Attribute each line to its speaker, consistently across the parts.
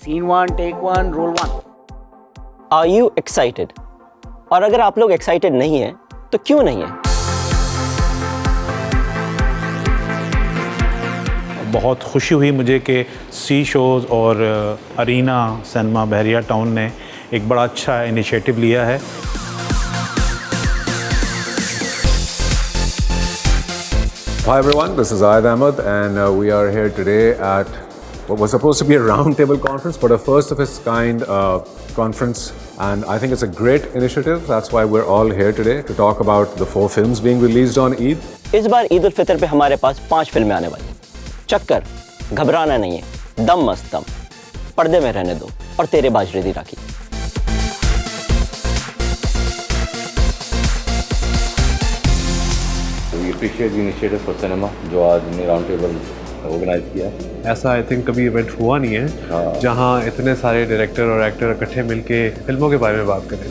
Speaker 1: Scene one, take one, roll one.
Speaker 2: Are you excited? और अगर आप लोग excited नहीं हैं, तो क्यों नहीं हैं?
Speaker 3: बहुत खुशी हुई मुझे कि सी शोज़ और अरीना सिनेमा बहरिया टाउन ने एक बड़ा अच्छा इनिशिएटिव लिया है।
Speaker 4: Hi everyone, this is Ayad Ahmed and we are here today at what was supposed to be a roundtable conference but a first of its kind conference, and I think it's a great initiative. That's why we're all here today to talk about the 4 films being released on Eid.
Speaker 2: इस बार ईद उल फितर पे हमारे पास 5 फिल्में आने वाली हैं। चक्कर, घबराना नहीं है, दम मस्त दम, पर्दे में रहने दो और तेरे बाजरे दी राखी।
Speaker 5: We appreciate the initiative for cinema जो आज ने राउंड टेबल ऑर्गेनाइज किया है।
Speaker 6: ऐसा आई थिंक कभी इवेंट हुआ नहीं है जहां इतने सारे डायरेक्टर और एक्टर इकट्ठे मिलके फिल्मों के बारे में बात करें।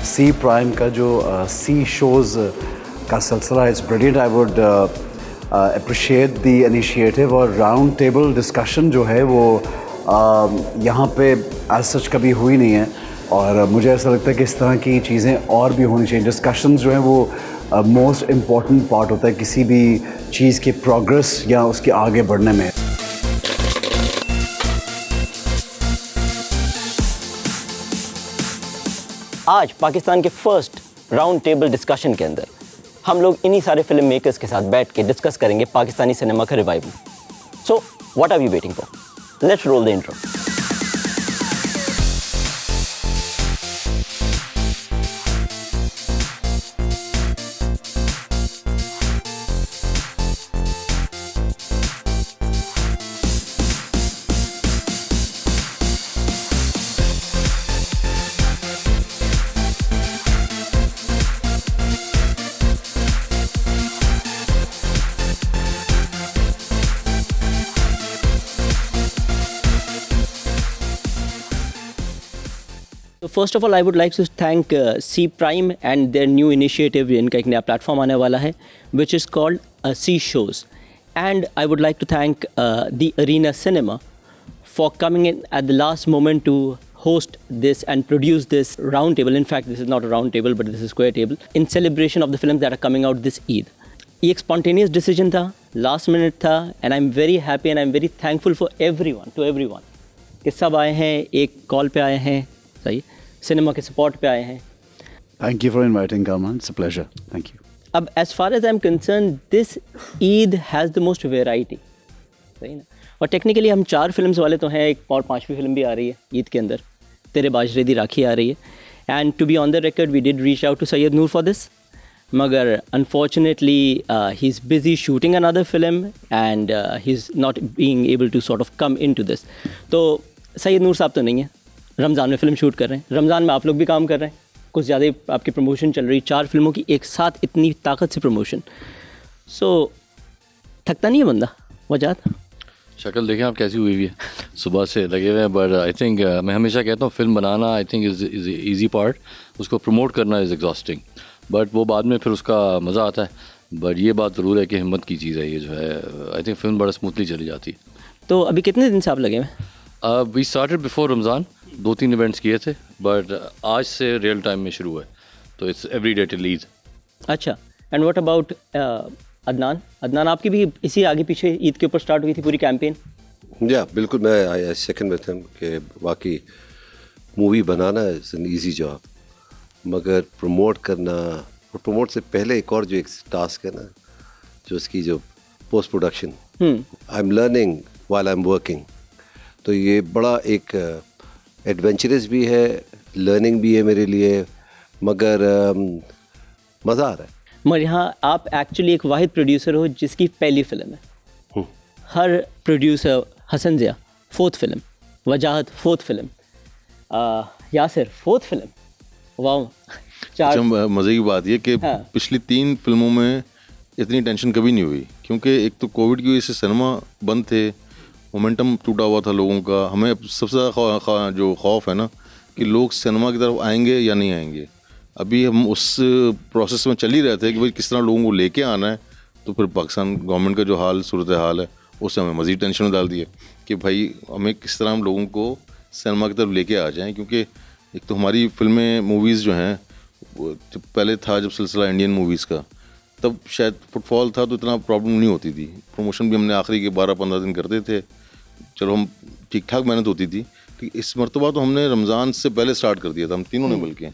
Speaker 7: सी प्राइम का जो सी शोज़ का सिलसिला is brilliant. I would appreciate the initiative और राउंड टेबल डिस्कशन जो है वो यहाँ पे एज सच कभी हुई नहीं है, और मुझे ऐसा लगता है कि इस तरह की चीज़ें और भी होनी चाहिए। डिस्कशंस जो हैं वो मोस्ट इम्पॉर्टेंट पार्ट होता है किसी भी चीज़ की प्रोग्रेस या उसके आगे बढ़ने में।
Speaker 2: आज पाकिस्तान के फर्स्ट राउंड टेबल डिस्कशन के अंदर हम लोग इन्हीं सारे फिल्म मेकर्स के साथ बैठ के डिस्कस करेंगे पाकिस्तानी सिनेमा का revival. So what are we waiting for? Let's roll the intro. So first of all, I would like to thank C Prime and their new initiative. इनका एक नया प्लेटफॉर्म आने वाला है, which is called C Shows. And I would like to thank the Arena Cinema for coming in at the last moment to host this and produce this round table. In fact, this is not a round table, but this is a square table in celebration of the films that are coming out this Eid. ये एक spontaneous decision था, last minute था, and I'm very happy and I'm very thankful for everyone, to everyone. कि सब आए हैं, एक call पे आए हैं, सही सिनेमा के सपोर्ट पे आए हैं।
Speaker 7: Thank you for inviting Kamran, it's a pleasure, thank you.
Speaker 2: अब as far as I am concerned, this Eid has the most variety, सही ना। और टेक्निकली हम 4 फिल्म्स वाले तो हैं, एक और 5वीं फिल्म भी आ रही है ईद के अंदर, तेरे बाजरे दी राखी आ रही है। And to be on the record we did reach out to Syed Noor for this, मगर unfortunately he is busy shooting another film and he is not being able to sort of come in to this. तो सैयद नूर साहब तो नहीं है, रमज़ान में film shoot कर रहे हैं, रमज़ान में आप लोग भी काम कर रहे हैं, कुछ ज़्यादा ही आपकी प्रमोशन चल रही, 4 फिल्मों की एक साथ इतनी ताकत से प्रमोशन। सो थकता नहीं है बंदा? वजह
Speaker 5: शक्ल देखें आप कैसी हुई है, सुबह से लगे हुए हैं। बट आई थिंक मैं हमेशा कहता हूँ film banana I think is easy part, उसको प्रमोट करना इज़ एग्जॉस्टिंग, बट वो बाद में फिर उसका मज़ा आता है। बट ये बात ज़रूर है कि हिम्मत की चीज़ है ये जो है, आई थिंक फिल्म बड़ा स्मूथली चली जाती है।
Speaker 2: तो अभी कितने दिन से आप लगे हुए?
Speaker 5: We started before Ramzan, 2-3 events किए थे, बट आज से रियल टाइम में शुरू है, तो it's every day till Eid.
Speaker 2: अच्छा, and what about Adnan? Adnan आपकी भी इसी आगे पीछे ईद के ऊपर स्टार्ट हुई थी पूरी कैंपेन?
Speaker 8: या बिल्कुल, मैं आई सेकंड विद हिम कि वाकई movie banana is an easy job, मगर प्रमोट करना और प्रमोट से पहले एक और जो एक टास्क है ना, जो उसकी जो post production, I am learning while I am working, तो ये बड़ा एक एडवेंचरस भी है, लर्निंग भी है मेरे लिए, मगर मज़ा आ रहा है।
Speaker 2: मगर यहाँ आप एक्चुअली एक वाहिद प्रोड्यूसर हो जिसकी पहली फ़िल्म है। हर producer, Hasan Zia 4th film, Wajahat 4th film, Yasir 4th film, वाह।
Speaker 9: मज़े की बात ये कि पिछली 3 फिल्मों में इतनी टेंशन कभी नहीं हुई, क्योंकि एक तो कोविड की वजह से सिनेमा बंद थे, मोमेंटम टूटा हुआ था लोगों का। हमें सबसे ज़्यादा जो खौफ है ना कि लोग सिनेमा की तरफ आएंगे या नहीं आएंगे। अभी हम उस प्रोसेस में चल ही रहे थे कि भाई किस तरह लोगों को लेके आना है, तो फिर पाकिस्तान गवर्नमेंट का जो हाल सूरत हाल है उससे हमें मज़ीद टेंशन में डाल दिया कि भाई हमें किस तरह हम लोगों को सिनेमा की तरफ लेके आ जाएं, क्योंकि एक तो हमारी फिल्में मूवीज़ जो हैं जब पहले था जब सिलसिला इंडियन मूवीज़ का, तब शायद फुटफॉल था तो इतना प्रॉब्लम नहीं होती थी। प्रमोशन भी हमने आखिरी के 12-15 दिन करते थे, चलो हम ठीक ठाक मेहनत होती थी। कि इस मरतबा तो हमने रमज़ान से पहले स्टार्ट कर दिया था, हम तीनों ने बल्कि।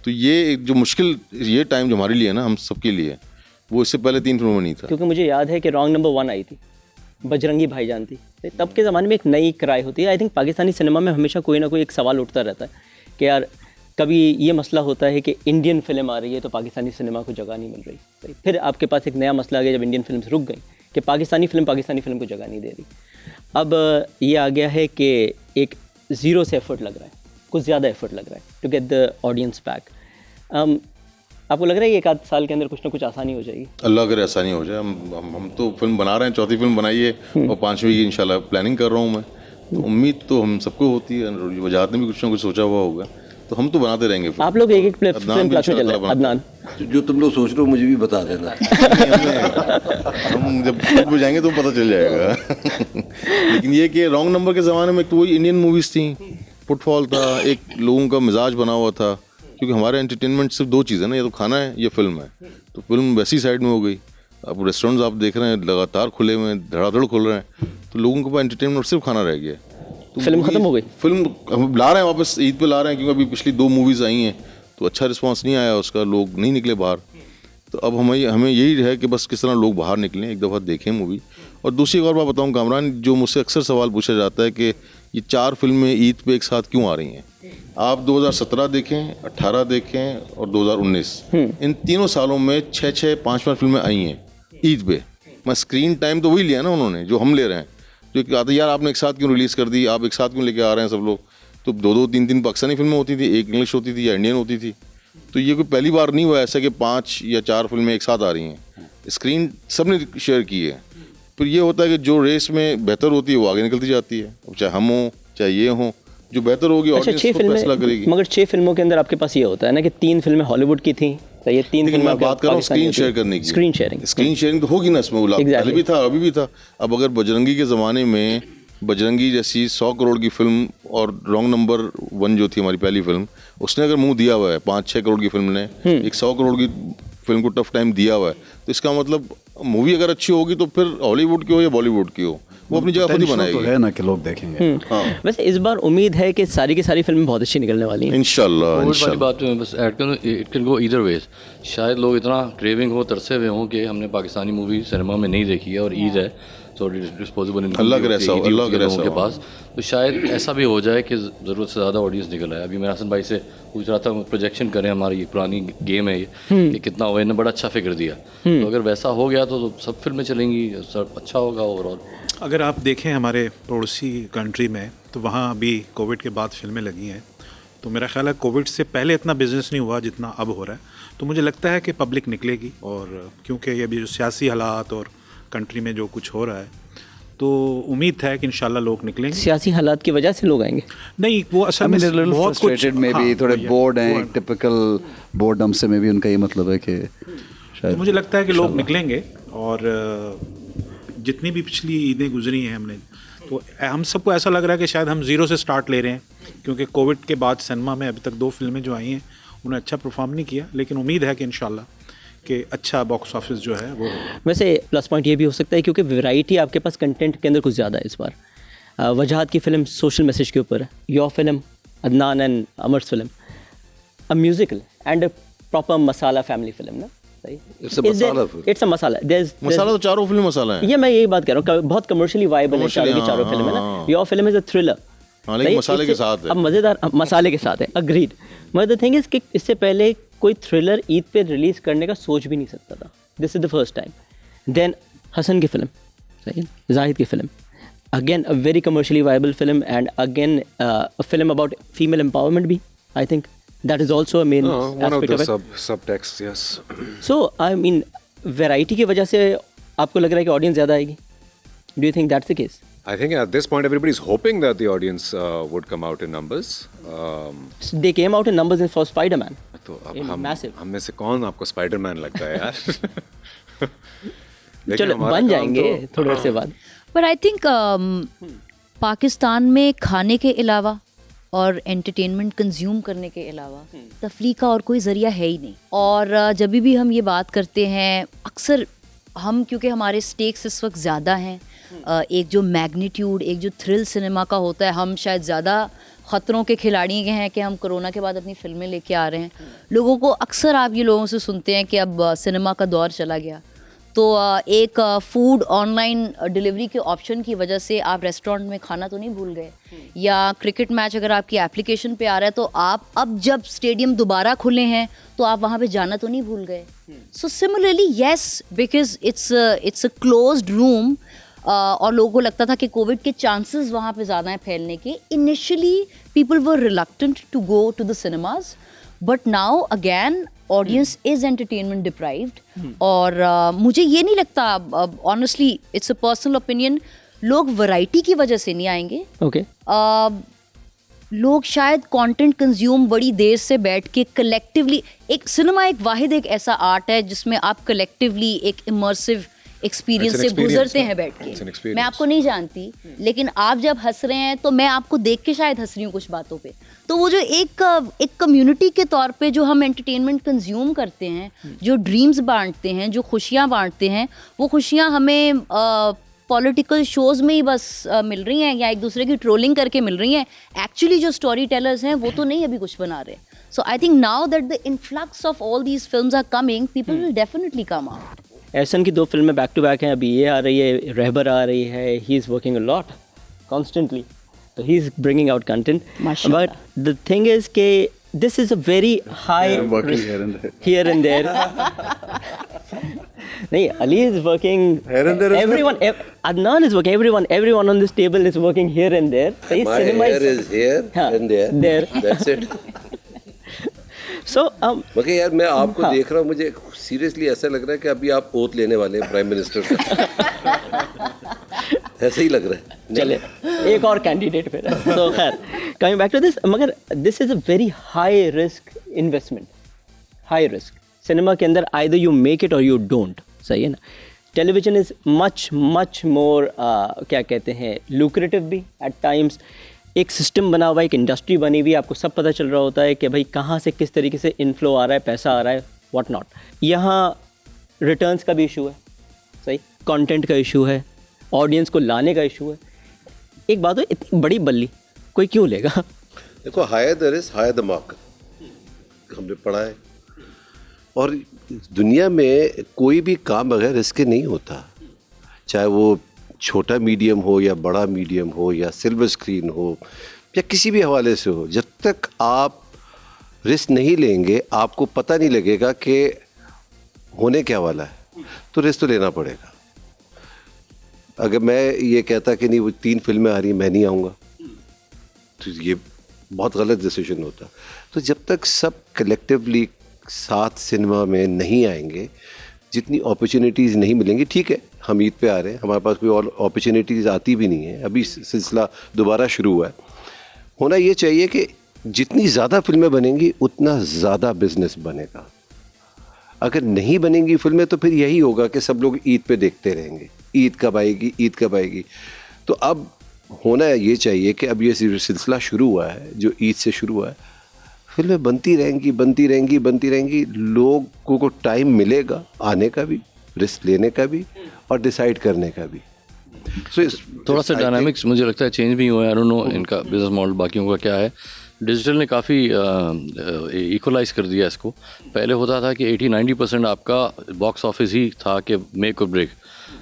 Speaker 9: तो ये एक जो मुश्किल ये टाइम जो हमारे लिए है ना, हम सबके लिए, वो इससे पहले 3 फिल्मों में नहीं था।
Speaker 2: क्योंकि मुझे याद है कि रॉन्ग नंबर 1 आई थी, बजरंगी भाईजान थी, तब के ज़माने में एक नई क्राई होती है। आई थिंक पाकिस्तानी सिनेमा में हमेशा कोई ना कोई एक सवाल उठता रहता है कि यार कभी ये मसला होता है कि इंडियन फिल्म आ रही है तो पाकिस्तानी सिनेमा को जगह नहीं मिल रही। फिर आपके पास एक नया मसला आ गया जब इंडियन फिल्म रुक गई कि पाकिस्तानी फिल्म को जगह नहीं दे रही। अब ये आ गया है कि एक ज़ीरो से एफर्ट लग रहा है, कुछ ज़्यादा एफर्ट लग रहा है to get the audience back. आपको लग रहा है कि 1 आध साल के अंदर कुछ ना कुछ आसानी हो जाएगी?
Speaker 9: अल्लाह करे आसानी हो जाए। हम तो फिल्म बना रहे हैं, 4थी फिल्म बनाई है और 5वीं की इंशाल्लाह प्लानिंग कर रहा हूँ मैं। तो उम्मीद तो हम सबको होती है, वजाहत ने भी कुछ ना कुछ सोचा हुआ होगा, तो हम तो बनाते रहेंगे।
Speaker 2: आप लोग एक फिल्म प्लाट में चल रहे हैं। अदनान,
Speaker 8: जो तुम लोग सोच रहे हो मुझे भी बता देना।
Speaker 9: हम जब शूट में जाएंगे तो पता चल जाएगा। लेकिन ये कि रॉन्ग नंबर के ज़माने में तो वही इंडियन मूवीज़ थी, फुटफॉल था, एक लोगों का मिजाज बना हुआ था, क्योंकि हमारे एंटरटेनमेंट सिर्फ 2 चीज़ है ना, या तो खाना है या फिल्म है। तो फिल्म वैसी साइड में हो गई। अब रेस्टोरेंट्स आप देख रहे हैं लगातार खुले हुए हैं, धड़ाधड़ खुल रहे हैं, तो लोगों के पास एंटरटेनमेंट सिर्फ खाना रह गया। तो
Speaker 2: फिल्म खत्म हो गई।
Speaker 9: फिल्म हम ला रहे हैं वापस, ईद पे ला रहे हैं, क्योंकि अभी पिछली 2 मूवीज़ आई हैं तो अच्छा रिस्पांस नहीं आया उसका, लोग नहीं निकले बाहर। तो अब हमें यही है कि बस किस तरह लोग बाहर निकलें, एक दफ़ा देखें मूवी। और दूसरी एक और बात बताऊँ कामरान, जो मुझसे अक्सर सवाल पूछा जाता है कि ये 4 फिल्में ईद पे एक साथ क्यों आ रही हैं। आप 2017 देखें, 18 देखें और 2019, इन तीनों सालों में 6-6, 5-5 फिल्में आई हैं ईद पे। मैं स्क्रीन टाइम तो वही लिया ना उन्होंने जो हम ले रहे हैं, जो कहते यार आपने एक साथ क्यों रिलीज़ कर दी, आप एक साथ क्यों लेके आ रहे हैं सब लोग। तो 2-2, 3-3 पाकिस्तानी फिल्में होती थी, 1 इंग्लिश होती थी या इंडियन होती थी। तो ये कोई पहली बार नहीं हुआ ऐसा कि 5 या 4 फिल्में एक साथ आ रही हैं। स्क्रीन सब ने शेयर की है। फिर ये होता है कि जो रेस में बेहतर होती है वो आगे निकलती जाती है, चाहे हम हों चाहे ये हों, जो बेहतर होगी ऑडियंस तो फैसला करेगी।
Speaker 2: मगर 6 फिल्मों के अंदर आपके पास ये होता है ना कि 3 फिल्में हॉलीवुड की थी, तो ये 3 फिल्में
Speaker 9: मैं बात कर रहा हूँ स्क्रीन शेयर करने की। स्क्रीन शेयरिंग तो होगी ना इसमें, पहले भी था अभी भी था। अब अगर बजरंगी के ज़माने में बजरंगी जैसी 100 करोड़ की फिल्म और रॉन्ग नंबर 1 जो थी हमारी पहली फिल्म, उसने अगर मुंह दिया हुआ है 5-6 करोड़ की फिल्म ने एक 100 करोड़ की फिल्म को टफ टाइम दिया हुआ है, तो इसका मतलब मूवी अगर अच्छी होगी तो फिर हॉलीवुड की हो या बॉलीवुड की हो, वो अपनी जगह खुद ही बनाएगी।
Speaker 7: तो है ना कि लोग देखेंगे।
Speaker 2: वैसे इस बार उम्मीद है कि सारी की सारी फिल्में बहुत अच्छी निकलने वाली हैं
Speaker 9: इंशाल्लाह।
Speaker 5: वाली बात मैं बस ऐड करूँ, it can go either ways. शायद लोग इतना क्रेविंग हो, तरसे हुए हों कि हमने पाकिस्तानी मूवी सिनेमा में नहीं देखी है और ईद है तो डिस्पोजेबल इनकम
Speaker 9: अल्लाह करे ऐसा हो, अल्लाह करे ऐसा
Speaker 5: के पास, तो शायद ऐसा भी हो जाए कि ज़रूरत से ज़्यादा ऑडियंस निकल आए। अभी मैं हसन भाई से पूछ रहा था, प्रोजेक्शन करें, हमारी पुरानी गेम है ये कि कितना हुआ, इन्होंने बड़ा अच्छा फिक्र दिया। तो अगर वैसा हो गया तो सब फिल्में चलेंगी, सब अच्छा होगा ओवरऑल।
Speaker 3: अगर आप देखें हमारे पड़ोसी कंट्री में, तो वहाँ अभी कोविड के बाद फिल्में लगी हैं, तो मेरा ख्याल है कोविड से पहले इतना बिजनेस नहीं हुआ जितना अब हो रहा है। तो मुझे लगता है कि पब्लिक निकलेगी, और क्योंकि ये भी जो सियासी हालात और कंट्री में जो कुछ हो रहा है, तो उम्मीद है कि इंशाल्लाह लोग निकलेंगे।
Speaker 2: सियासी हालात की वजह से लोग आएंगे?
Speaker 3: नहीं, वो असल में बहुत कुछ
Speaker 7: में भी थोड़े बोर्ड हैं, टिपिकल बोर्डम से में भी उनका ये मतलब है कि
Speaker 3: तो मुझे लगता है कि लोग निकलेंगे। और जितनी भी पिछली ईदें गुजरी हैं हमने, तो हम सबको ऐसा लग रहा है कि शायद हम ज़ीरो से स्टार्ट ले रहे हैं, क्योंकि कोविड के बाद सिनेमा में अभी तक 2 फिल्में जो आई हैं उन्होंने अच्छा परफॉर्म नहीं किया, लेकिन उम्मीद है कि इंशाल्लाह कि अच्छा बॉक्स ऑफिस जो है वो। वैसे
Speaker 2: प्लस पॉइंट ये भी हो सकता है क्योंकि वैरायटी आपके पास कंटेंट के अंदर कुछ ज़्यादा है इस बार। वजाहत की फ़िल्म सोशल मैसेज के ऊपर है, your film Adnan and अमर्स film a musical and a proper masala family film ना।
Speaker 8: इट्स अ मसाला।
Speaker 9: मसाला तो चारों फिल्म मसाला है।
Speaker 2: ये मैं यही बात कर रहा हूँ, बहुत कमर्शियली वाइबल है चारों फिल्म है ना। Your film is a thriller,
Speaker 9: मसाले के साथ है।
Speaker 2: अब मज़ेदार मसाले के साथ है, अग्रीड। मगर द थिंग इज़ कि इससे पहले कोई थ्रिलर ईद पे रिलीज़ करने का सोच भी नहीं सकता था। This is the first time. Then Hasan की फिल्म, जाहिद की film, again a very commercially viable film, and again a film about female empowerment भी। I think that is also a main aspect of it.
Speaker 4: Subtext, yes.
Speaker 2: So I mean, variety की वजह से आपको लग रहा है कि ऑडियंस ज़्यादा आएगी? Do you think that's the case?
Speaker 4: I think at this point everybody is hoping that the audience would come out in numbers.
Speaker 2: They came out in numbers for Spider-Man.
Speaker 4: तो अब हम में से कौन आपको स्पाइडरमैन लगता है यार?
Speaker 2: चलो बन जाएंगे थोड़ी देर से बाद।
Speaker 10: पर आई थिंक पाकिस्तान में खाने के अलावा और एंटरटेनमेंट कंज्यूम करने के अलावा तफरीह का और कोई ज़रिया है ही नहीं। और जब भी हम ये बात करते हैं अक्सर हम, क्योंकि हमारे स्टेक्स इस वक्त ज़्यादा हैं, एक जो मैग्नीट्यूड, एक जो थ्रिल सिनेमा का होता है, हम शायद ज़्यादा ख़तरों के खिलाड़ी के हैं कि हम कोरोना के बाद अपनी फ़िल्में लेके आ रहे हैं। लोगों को अक्सर आप ये लोगों से सुनते हैं कि अब सिनेमा का दौर चला गया, तो एक फूड ऑनलाइन डिलीवरी के ऑप्शन की वजह से आप रेस्टोरेंट में खाना तो नहीं भूल गए, या क्रिकेट मैच अगर आपकी एप्लीकेशन पे आ रहा है तो आप अब जब स्टेडियम दोबारा खुले हैं तो आप वहाँ पे जाना तो नहीं भूल गए। So similarly yes, because it's a closed room, और लोगों को लगता था कि कोविड के चांसेस वहाँ पे ज़्यादा हैं फैलने के। Initially people were reluctant to go to the cinemas, but now again audience is entertainment deprived. और मुझे ये नहीं लगता, honestly it's a personal opinion, लोग वैरायटी की वजह से नहीं आएंगे।
Speaker 2: ओके
Speaker 10: लोग शायद कंटेंट कंज्यूम बड़ी देर से बैठ के कलेक्टिवली, एक सिनेमा एक वाहिद एक ऐसा आर्ट है जिसमें आप कलेक्टिवली एक इमर्सिव एक्सपीरियंस से गुजरते हैं बैठ के। मैं आपको नहीं जानती, लेकिन आप जब हंस रहे हैं तो मैं आपको देख के शायद हंस रही हूँ कुछ बातों पे। तो वो जो एक कम्युनिटी के तौर पे जो हम एंटरटेनमेंट कंज्यूम करते हैं, जो ड्रीम्स बांटते हैं, जो खुशियाँ बांटते हैं, वो खुशियाँ हमें पॉलिटिकल शोज़ में ही बस मिल रही हैं या एक दूसरे की ट्रोलिंग करके मिल रही हैं। एक्चुअली जो स्टोरी टेलर्स हैं वो तो नहीं अभी कुछ बना रहे। So I think now that the influx of all these films are coming, people will definitely come out.
Speaker 2: Ehsan की 2 फिल्में बैक टू बैक हैं, अभी ये आ रही है, रहबर आ रही है। He is working a lot constantly, so he is bringing out content. But the thing is ke this is a very high risk here and there. nahi, Ali is working here and there. Everyone, Adnan is working. Everyone on this table is working here and there. So
Speaker 8: my hair is here and there. That's it.
Speaker 2: So
Speaker 8: मगर यार मैं आपको देख रहा हूँ, मुझे seriously ऐसा लग रहा है कि अभी आप ओथ लेने वाले हैं प्राइम मिनिस्टर का। ऐसा ही लग रहा है।
Speaker 2: चले एक और कैंडिडेट फिर। तो खैर कमिंग बैक टू दिस, मगर this is a very high risk investment, high risk. Cinema के अंदर आइदर यू मेक इट और यू डोंट, सही है ना। टेलीविजन इज़ मच मोर क्या कहते हैं, लुक्रेटिव भी एट टाइम्स। एक सिस्टम बना हुआ है, एक इंडस्ट्री बनी हुई है, आपको सब पता चल रहा होता है कि भाई कहाँ से किस तरीके से इनफ्लो आ रहा है, पैसा आ रहा है, व्हाट नॉट। यहाँ रिटर्न्स का भी इशू है, सही, कंटेंट का इशू है, ऑडियंस को लाने का इशू है। एक बात है, इतनी बड़ी बल्ली कोई क्यों लेगा?
Speaker 8: देखो, higher the risk higher the mark, हमने पढ़ा है। और दुनिया में कोई भी काम बगैर रिस्क के नहीं होता, चाहे वो छोटा मीडियम हो या बड़ा मीडियम हो या सिल्वर स्क्रीन हो या किसी भी हवाले से हो। जब तक आप रिस्क नहीं लेंगे आपको पता नहीं लगेगा कि होने क्या वाला है, तो रिस्क तो लेना पड़ेगा। अगर मैं ये कहता कि नहीं वो 3 फिल्में आ रही मैं नहीं आऊँगा, तो ये बहुत गलत डिसीजन होता। तो जब तक सब कलेक्टिवली साथ सिनेमा में नहीं आएंगे, जितनी अपॉर्चुनिटीज़ नहीं मिलेंगी, ठीक है हम ईद पे आ रहे हैं, हमारे पास कोई और अपॉर्चुनिटीज़ आती भी नहीं है, अभी सिलसिला दोबारा शुरू हुआ है। होना ये चाहिए कि जितनी ज़्यादा फिल्में बनेंगी उतना ज़्यादा बिजनेस बनेगा। अगर नहीं बनेंगी फिल्में तो फिर यही होगा कि सब लोग ईद पे देखते रहेंगे, ईद कब आएगी, ईद कब आएगी। तो अब होना ये चाहिए कि अब ये सिलसिला शुरू हुआ है जो ईद से शुरू हुआ है, फिल्में बनती रहेंगी, लोगों को टाइम मिलेगा आने का भी, रिस्क लेने का भी और डिसाइड करने का भी।
Speaker 5: थोड़ा सा डायनामिक्स मुझे लगता है चेंज भी हुआ है। आई डोंट नो इनका बिजनेस मॉडल बाकियों का क्या है। डिजिटल ने काफ़ी इक्वलाइज कर दिया इसको। पहले होता था कि 80-90% आपका बॉक्स ऑफिस ही था कि मेक और ब्रेक,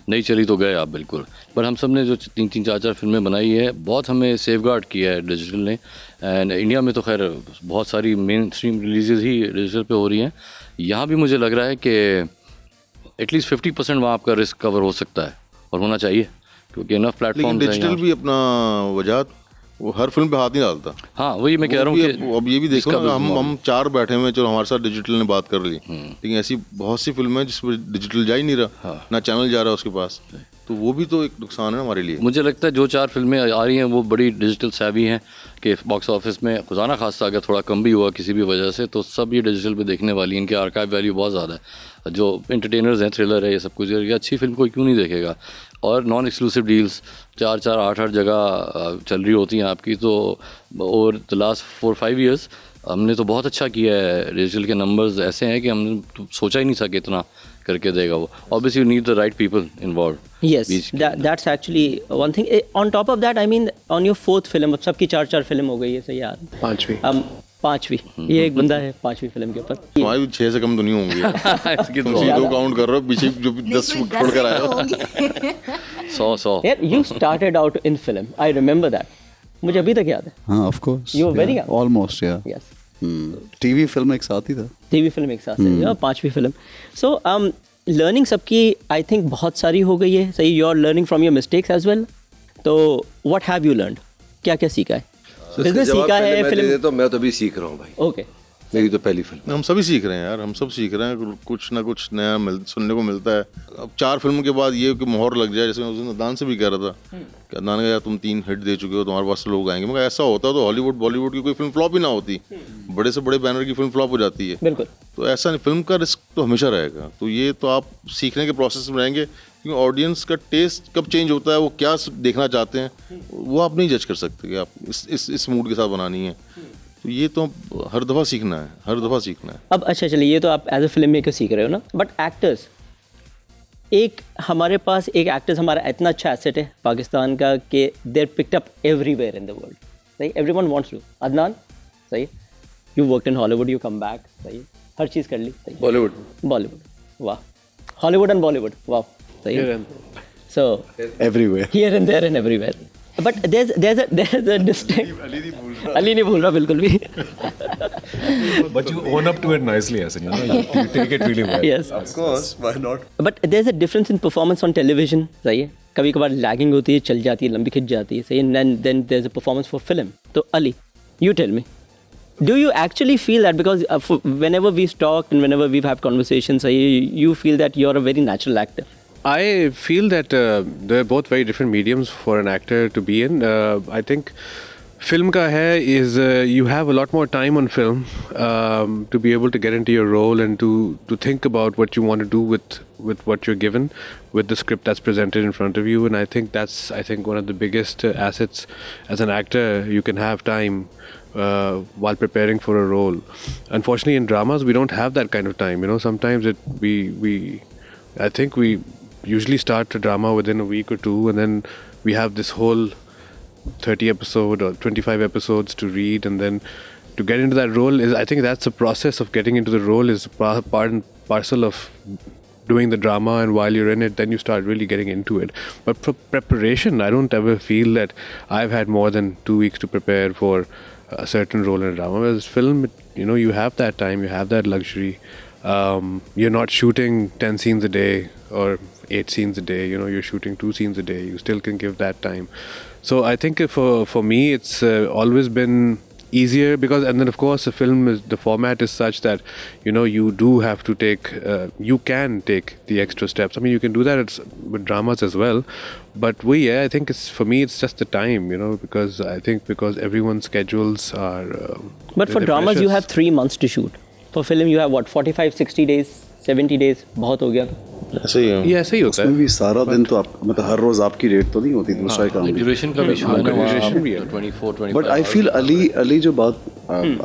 Speaker 5: नहीं चली तो गए आप बिल्कुल। पर हम सब ने जो 3-3, 4-4 फिल्में बनाई है, बहुत हमें सेफगार्ड किया है डिजिटल ने। एंड इंडिया में तो खैर बहुत सारी मेन स्ट्रीम रिलीजेज ही डिजिटल पे हो रही हैं। यहाँ भी मुझे लग रहा है कि एटलीस्ट 50% वहाँ आपका रिस्क कवर हो सकता है और होना चाहिए, क्योंकि इनफ प्लेटफॉर्म।
Speaker 9: डिजिटल भी अपना वजह वो हर फिल्म पे हाथ नहीं डालता।
Speaker 5: हाँ वही मैं कह रहा हूँ कि
Speaker 9: अब ये भी देखो ना, हम 4 बैठे हुए, चलो हमारे साथ डिजिटल ने बात कर ली, लेकिन ऐसी बहुत सी फिल्में हैं जिस पर डिजिटल जा ही नहीं रहा, ना चैनल जा रहा उसके पास। तो वो भी तो एक नुकसान है हमारे लिए।
Speaker 5: मुझे लगता है जो 4 फिल्में आ रही हैं वो बड़ी डिजिटल savvy हैं कि बॉक्स ऑफिस में खुदा ना खास्ता अगर थोड़ा कम भी हुआ किसी भी वजह से तो सब ये डिजिटल पे देखने वाली हैं। इनके आर्काइव वैल्यू बहुत ज़्यादा है। जो एंटरटेनर्स हैं, थ्रिलर है, ये सब कुछ, ये अच्छी फिल्म कोई क्यों नहीं देखेगा। और नॉन एक्सक्लूसिव डील्स 4-4, 8-8 जगह चल रही होती हैं आपकी। तो और द लास्ट 4-5 ईयर्स हमने तो बहुत अच्छा किया है। डिजिटल के नंबर्स ऐसे हैं कि हमने तो सोचा ही नहीं था कि इतना करके देगा वो। Obviously you need the right people involved.
Speaker 2: Yes, that's actually one thing. On top of that, I mean, on your 4th film, अब सबकी 4-4 फिल्म हो गई है, सही यार।
Speaker 6: 5वीं।
Speaker 2: 5वीं। ये एक बंदा है 5वीं फिल्म के ऊपर।
Speaker 9: तुम्हारी 6 से कम तो नहीं होंगी। तुम 2 काउंट कर रहे हो, पीछे जो 10 छोड़ कर आए हो।
Speaker 5: 100।
Speaker 2: यार, you started out in film. I remember that. मुझे अभी तक याद है।
Speaker 7: हाँ, of course.
Speaker 2: You were very young.
Speaker 7: Almost, yeah.
Speaker 2: Yes.
Speaker 7: TV film एक साथ ही था।
Speaker 2: टीवी फिल्म एक साथ है, 5वीं फिल्म। सो लर्निंग सबकी आई थिंक बहुत सारी हो गई है, सही। You are learning from your mistakes as well. तो व्हाट हैव यू लर्नड? क्या क्या सीखा है? बिजनेस सीखा है, फिल्म?
Speaker 8: तो मैं तो अभी सीख रहा हूँ भाई।
Speaker 2: ओके,
Speaker 8: मेरी तो पहली फिल्म।
Speaker 9: हम सभी सीख रहे हैं यार, हम सब सीख रहे हैं, कुछ ना कुछ नया सुनने को मिलता है। अब 4 फिल्म के बाद ये कि मोहर लग जाए, जैसे मैं उस दिन अदनान से भी कह रहा था कि अदनान का यार तुम 3 हिट दे चुके हो, तुम्हारे पास लोग आएंगे। मगर ऐसा होता तो हॉलीवुड बॉलीवुड की कोई फिल्म फ्लॉप ही ना होती। बड़े से बड़े बैनर की फिल्म फ्लॉप हो जाती है।
Speaker 2: बिल्कुल।
Speaker 9: तो ऐसा नहीं, फिल्म का रिस्क तो हमेशा रहेगा। तो ये तो आप सीखने के प्रोसेस में रहेंगे, क्योंकि ऑडियंस का टेस्ट कब चेंज होता है, वो क्या देखना चाहते हैं, वो आप नहीं जज कर सकते कि आप इस मूड के साथ बनानी है। तो ये तो हर दफ़ा सीखना है, हर दफ़ा सीखना है।
Speaker 2: अब अच्छा चलिए, ये तो आप एज ए फिल्म मेकर सीख रहे हो ना, बट एक्टर्स, एक हमारे पास एक एक्टर्स हमारा इतना अच्छा एसेट है पाकिस्तान का कि there picked up everywhere in the world, सही। Everyone wants to. अदनान, सही, you worked in Hollywood, you come back, सही, हर चीज़ कर ली, सही। बॉलीवुड, वाह। हॉलीवुड एंड बॉलीवुड, वाह, सही। So
Speaker 7: everywhere,
Speaker 2: here and there and everywhere. But there's a distinct. Ali नहीं भूल रहा बिल्कुल भी।
Speaker 4: But you own up to it nicely, Yasin. You take it really well.
Speaker 2: Yes,
Speaker 7: of course, why not?
Speaker 2: But there's a difference in performance on television, सही है। कभी कभार lagging होती है, चल जाती है, लंबी खिंच जाती है, सही। And then there's a performance for film. तो Ali, you tell me, do you actually feel that because whenever we've talked and whenever we've had conversations, you feel that you're a very natural actor?
Speaker 6: I feel that they're both very different mediums for an actor to be in. I think film ka hai is you have a lot more time on film to be able to get into your role and to think about what you want to do with what you're given, with the script that's presented in front of you. And I think that's one of the biggest assets as an actor. You can have time while preparing for a role. Unfortunately, in dramas we don't have that kind of time. You know, sometimes I think we usually start a drama within a week or 2, and then we have this whole 30 episode or 25 episodes to read, and then to get into that role is, I think that's the process of getting into the role is part and parcel of doing the drama, and while you're in it, then you start really getting into it. But for preparation, I don't ever feel that I've had more than 2 weeks to prepare for a certain role in a drama. Whereas film, you know, you have that time, you have that luxury. You're not shooting 10 scenes a day or 8 scenes a day, you know, you're shooting 2 scenes a day. You still can give that time. So I think for me, it's always been easier because, and then of course the format is such that, you know, you do have to you can take the extra steps. I mean, you can do that with dramas as well, but I think for me it's just the time, you know, because I think because everyone's schedules are
Speaker 2: but for dramas precious. You have 3 months to shoot. For film you have what, 45-60 days, 70 days, बहुत हो गया।
Speaker 9: ऐसे ही है,
Speaker 6: ये ऐसे ही होता है।
Speaker 7: उसमें भी सारा दिन तो आप मतलब हर रोज आपकी रेट तो नहीं होती, दूसरा काम
Speaker 5: ड्यूरेशन का भी इशू है ना, ड्यूरेशन भी है 24-25।
Speaker 7: बट आई फील अली जो बात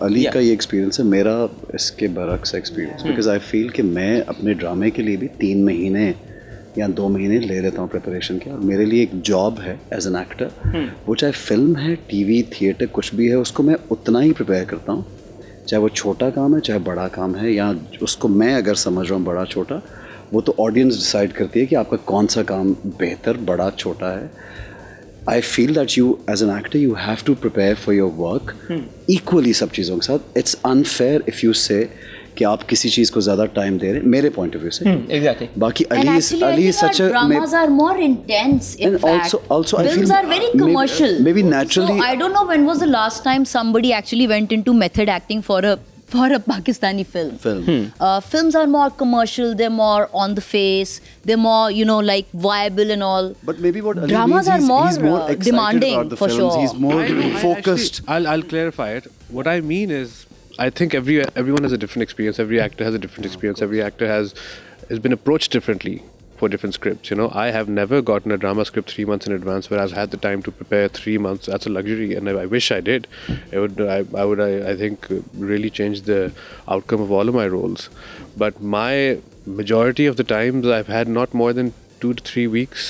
Speaker 7: अली का ये एक्सपीरियंस है, मेरा इसके बरक्स एक्सपीरियंस, बिकॉज आई फील कि मैं अपने ड्रामे के लिए भी 3 महीने या 2 महीने ले लेता हूँ प्रिपरेशन के, और मेरे लिए एक जॉब है एज एन एक्टर, वो चाहे फिल्म है, टीवी, थिएटर, कुछ भी है, उसको मैं उतना ही प्रिपेयर करता हूँ, चाहे वो छोटा काम है चाहे बड़ा काम है, या उसको मैं अगर समझ रहा हूँ बड़ा छोटा, वो तो ऑडियंस डिसाइड करती है कि आपका कौन सा काम बेहतर, बड़ा, छोटा है। I feel that you as an actor you have to prepare for your work equally सब चीज़ों के साथ। इट्स अनफेयर इफ़ यू से कि आप किसी चीज़ को ज़्यादा टाइम दे रहे हैं, मेरे पॉइंट ऑफ व्यू से।
Speaker 2: Exactly.
Speaker 7: बाकी Ali is such a
Speaker 10: dramas are more intense. In
Speaker 7: and
Speaker 10: fact,
Speaker 7: also I
Speaker 10: films
Speaker 7: feel
Speaker 10: are very commercial.
Speaker 7: Maybe naturally.
Speaker 10: So I don't know when was the last time somebody actually went into method acting for a for a Pakistani film. Films are more commercial, they're more on the face, they're more, you know, like viable and all.
Speaker 7: But maybe what Ali
Speaker 10: dramas
Speaker 7: means,
Speaker 10: are
Speaker 7: he's more excited
Speaker 10: demanding
Speaker 7: about the
Speaker 10: for
Speaker 7: films.
Speaker 10: sure.
Speaker 7: He's more focused.
Speaker 6: I'll clarify it. What I mean is, I think everyone has a different experience. Every actor has a different experience. Every actor has been approached differently for different scripts. You know, I have never gotten a drama script 3 months in advance where I've had the time to prepare 3 months. That's a luxury, and I wish I did. I think really change the outcome of all of my roles. But my majority of the times I've had not more than 2 to 3 weeks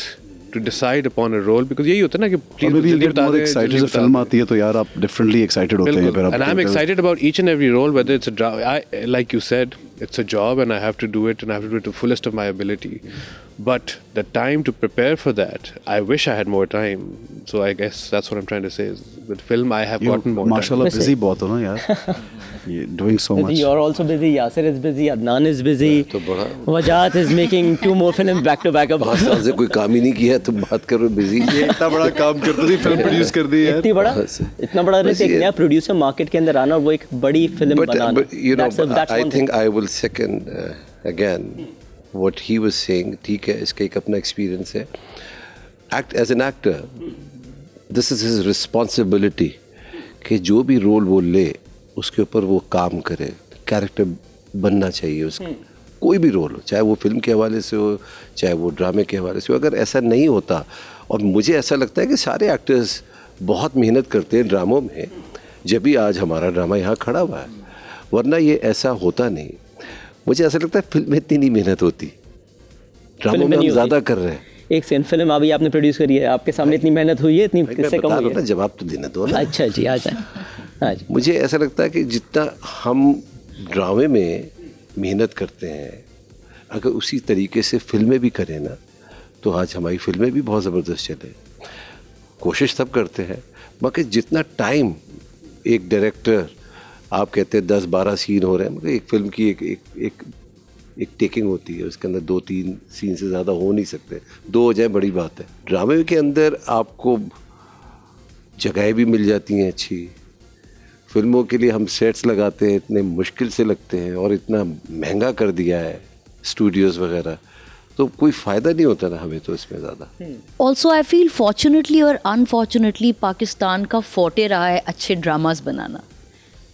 Speaker 6: to decide upon a role, because यही होता है ना कि
Speaker 7: Or maybe you'll get more excited जब film आती है तो यार आप differently excited होते हैं फिर आप
Speaker 6: and I'm excited about each and every role, whether it's a drama. Like you said, it's a job and I have to do it, and I have to do it to the fullest of my ability. But the time to prepare for that, I wish I had more time. So I guess that's what I'm trying to say is with film I have gotten more time.
Speaker 7: माशाल्लाह busy बहुत हो ना यार. You're doing so much.
Speaker 2: You're also busy. Yasir is busy. Adnan is busy. Wajat is making 2 more films back to back.
Speaker 8: 5 साल से कोई काम ही नहीं किया है, तुम बात करो बिजी.
Speaker 7: ये इतना बड़ा काम करते थे, फिल्म प्रोड्यूस कर दी यार.
Speaker 2: इतना बड़ा रिस्क एक नया प्रोड्यूसर मार्केट के अंदर आना और वो एक बड़ी film banana.
Speaker 8: But you know, I think I will second again what he was saying. ठीक है, इसका एक अपना एक्सपीरियंस है. As an actor, this is his responsibility कि जो भी रोल वो ले उसके ऊपर वो काम करे. कैरेक्टर बनना चाहिए उसका, कोई भी रोल हो, चाहे वो फिल्म के हवाले से हो, चाहे वो ड्रामे के हवाले से हो. अगर ऐसा नहीं होता, और मुझे ऐसा लगता है कि सारे एक्टर्स बहुत मेहनत करते हैं ड्रामों में, जब भी आज हमारा ड्रामा यहाँ खड़ा हुआ है, वरना ये ऐसा होता नहीं. मुझे ऐसा लगता है फिल्म में इतनी नहीं मेहनत होती, ड्रामों में हम ज़्यादा कर रहे हैं.
Speaker 2: एक सेन फिल्म अभी आपने प्रोड्यूस करी है, आपके सामने इतनी मेहनत हुई है, इतनी किससे कम हुई है?
Speaker 8: जवाब तो देना दो ना.
Speaker 2: अच्छा जी, आ जाए.
Speaker 8: मुझे ऐसा लगता है कि जितना हम ड्रामे में मेहनत करते हैं, अगर उसी तरीके से फिल्में भी करें ना, तो आज हमारी फिल्में भी बहुत ज़बरदस्त चले. कोशिश तब करते हैं, मगर जितना टाइम एक डायरेक्टर, आप कहते हैं 10-12 सीन हो रहे हैं, मगर एक फिल्म की एक टेकिंग होती है, उसके अंदर 2-3 सीन से ज़्यादा हो नहीं सकते. 2 हो जाए बड़ी बात है. ड्रामे के अंदर आपको जगहें भी मिल जाती हैं अच्छी. फिल्मों के लिए हम सेट्स लगाते हैं, इतने मुश्किल से लगते हैं, और इतना महंगा कर दिया है स्टूडियोज़ वगैरह, तो कोई फ़ायदा नहीं होता ना हमें तो इसमें ज़्यादा.
Speaker 10: ऑल्सो आई फील फॉर्चुनेटली और अनफॉर्चुनेटली पाकिस्तान का फोटे रहा है अच्छे ड्रामास बनाना,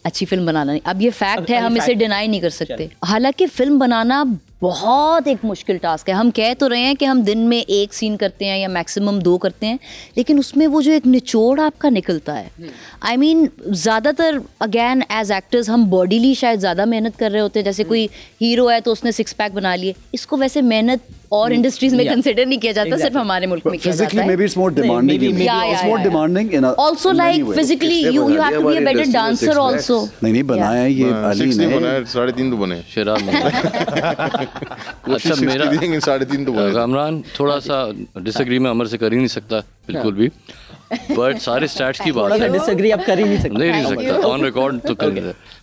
Speaker 10: अच्छी फिल्म बनाना नहीं. अब ये फैक्ट है, हम इसे डिनाई नहीं कर सकते. हालांकि फिल्म बनाना बहुत एक मुश्किल टास्क है. हम कह तो रहे हैं कि हम दिन में 1 सीन करते हैं या मैक्सिमम 2 करते हैं, लेकिन उसमें वो जो एक निचोड़ आपका निकलता है, आई मीन ज़्यादातर अगैन एज एक्टर्स हम बॉडीली शायद ज़्यादा मेहनत कर रहे होते हैं. जैसे कोई हीरो है तो उसने 6 पैक बना लिए, इसको वैसे मेहनत और इंडस्ट्रीज में कंसिडर नहीं किया जाता, सिर्फ हमारे मुल्क में किया जाता है.
Speaker 7: Physically maybe it's more demanding. It's more demanding in a
Speaker 10: also like physically you have to be a better dancer also.
Speaker 7: नहीं बनाया है ये अली ने.
Speaker 9: बनाया 3.5 तो बने.
Speaker 5: शराब में. अच्छा मेरा
Speaker 9: 3.5 तो बने.
Speaker 5: कामरान थोड़ा सा डिसएग्री में अमर से कर ही नहीं सकता बिल्कुल भी, बट सारे स्टैट्स की बात है.
Speaker 2: डिसएग्री आप कर ही नहीं सकते.
Speaker 5: नहीं सकता, ऑन रिकॉर्ड तो कर नहीं सकता.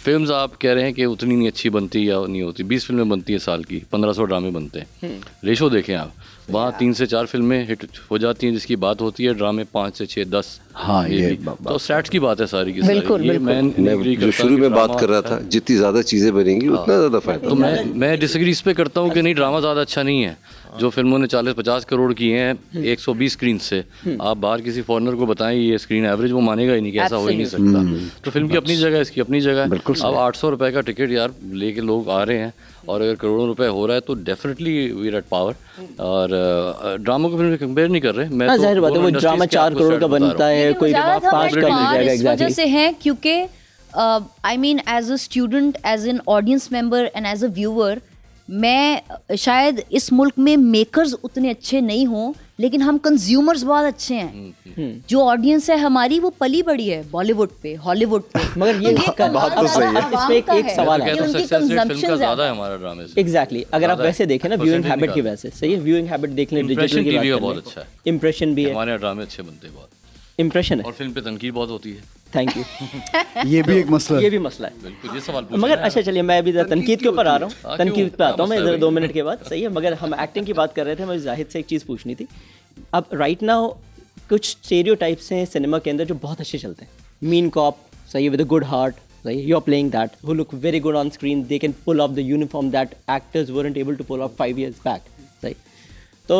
Speaker 5: फिल्म्स आप कह रहे हैं कि उतनी नहीं अच्छी बनती या नहीं होती. 20 फिल्में बनती है साल की, 1500 ड्रामे बनते हैं. रेशो देखें आप, वहाँ 3 से 4 फिल्में हिट हो जाती हैं जिसकी बात होती है, ड्रामे 5 से 6, 10.
Speaker 7: हाँ, ये
Speaker 5: तो स्टैट्स की बात है सारी की सारी. ये मैं
Speaker 8: जो शुरू में बात कर रहा था, जितनी ज़्यादा चीज़ें बनेंगी उतना ज़्यादा फायदा.
Speaker 5: तो मैं डिसएग्री इस पे करता हूँ कि नहीं, ड्रामा ज़्यादा अच्छा नहीं है. जो फिल्मों ने 40-50 करोड़ किए हैं 120 स्क्रीन से, आप बाहर किसी फॉरेनर को बताएं ये स्क्रीन एवरेज, वो मानेगा ही नहीं कि ऐसा हो ही नहीं सकता. तो फिल्म की अपनी जगह है, इसकी अपनी जगह है. अब 800 रुपए का टिकट यार लेके लोग आ रहे हैं, और अगर करोड़ों रुपए हो रहा है तो definitely we are at power. और ड्रामा को फिल्म कंपेयर नहीं कर रहे. मैं
Speaker 2: जाहिर बात है, वो ड्रामा 4 करोड़ का बनता है, कोई 5 का मिल जाएगा.
Speaker 10: इस वजह से है क्योंकि I mean as a student, as an audience member and as a viewer, मैं शायद इस मुल्क में मेकर्स उतने अच्छे नहीं हों, लेकिन हम कंज्यूमर्स बहुत अच्छे हैं. जो ऑडियंस है हमारी वो पली बड़ी है बॉलीवुड पे, हॉलीवुड पे.
Speaker 2: मगर ये बात तो सही है. इसमें एक सवाल है,
Speaker 5: फिल्म का ज़्यादा है हमारा ड्रामे से.
Speaker 2: एग्जैक्टली. अगर आप वैसे देखें ना, व्यूइंग हैबिट की वजह से सही है. व्यूइंग हैबिट देख लें, डिजिटल की बात
Speaker 5: बहुत अच्छा है.
Speaker 2: इंप्रेशन भी है,
Speaker 5: हमारे ड्रामे अच्छे बनते हैं बहुत.
Speaker 2: इंप्रेशन है,
Speaker 5: और फिल्म पे तनकीद बहुत होती है.
Speaker 2: Thank you.
Speaker 7: ये भी एक मसला है.
Speaker 2: ये भी मसला है.
Speaker 5: बिल्कुल, ये सवाल
Speaker 2: मगर अच्छा चलिए, मैं अभी तनकीद के ऊपर आ रहा हूँ. तनकीद पे आता हूँ मैं इधर 2 मिनट के बाद, सही है. मगर हम एक्टिंग की बात कर रहे थे, मुझे जाहिद से एक चीज़ पूछनी थी. अब राइट नाउ कुछ स्टेरियोटाइप्स हैं सिनेमा के अंदर जो बहुत अच्छे चलते हैं. मीन कॉप, सही है, with a good heart, right? You're playing that, who look very good on screen. They can pull off the uniform that actors weren't able to pull off 5 years back, right? So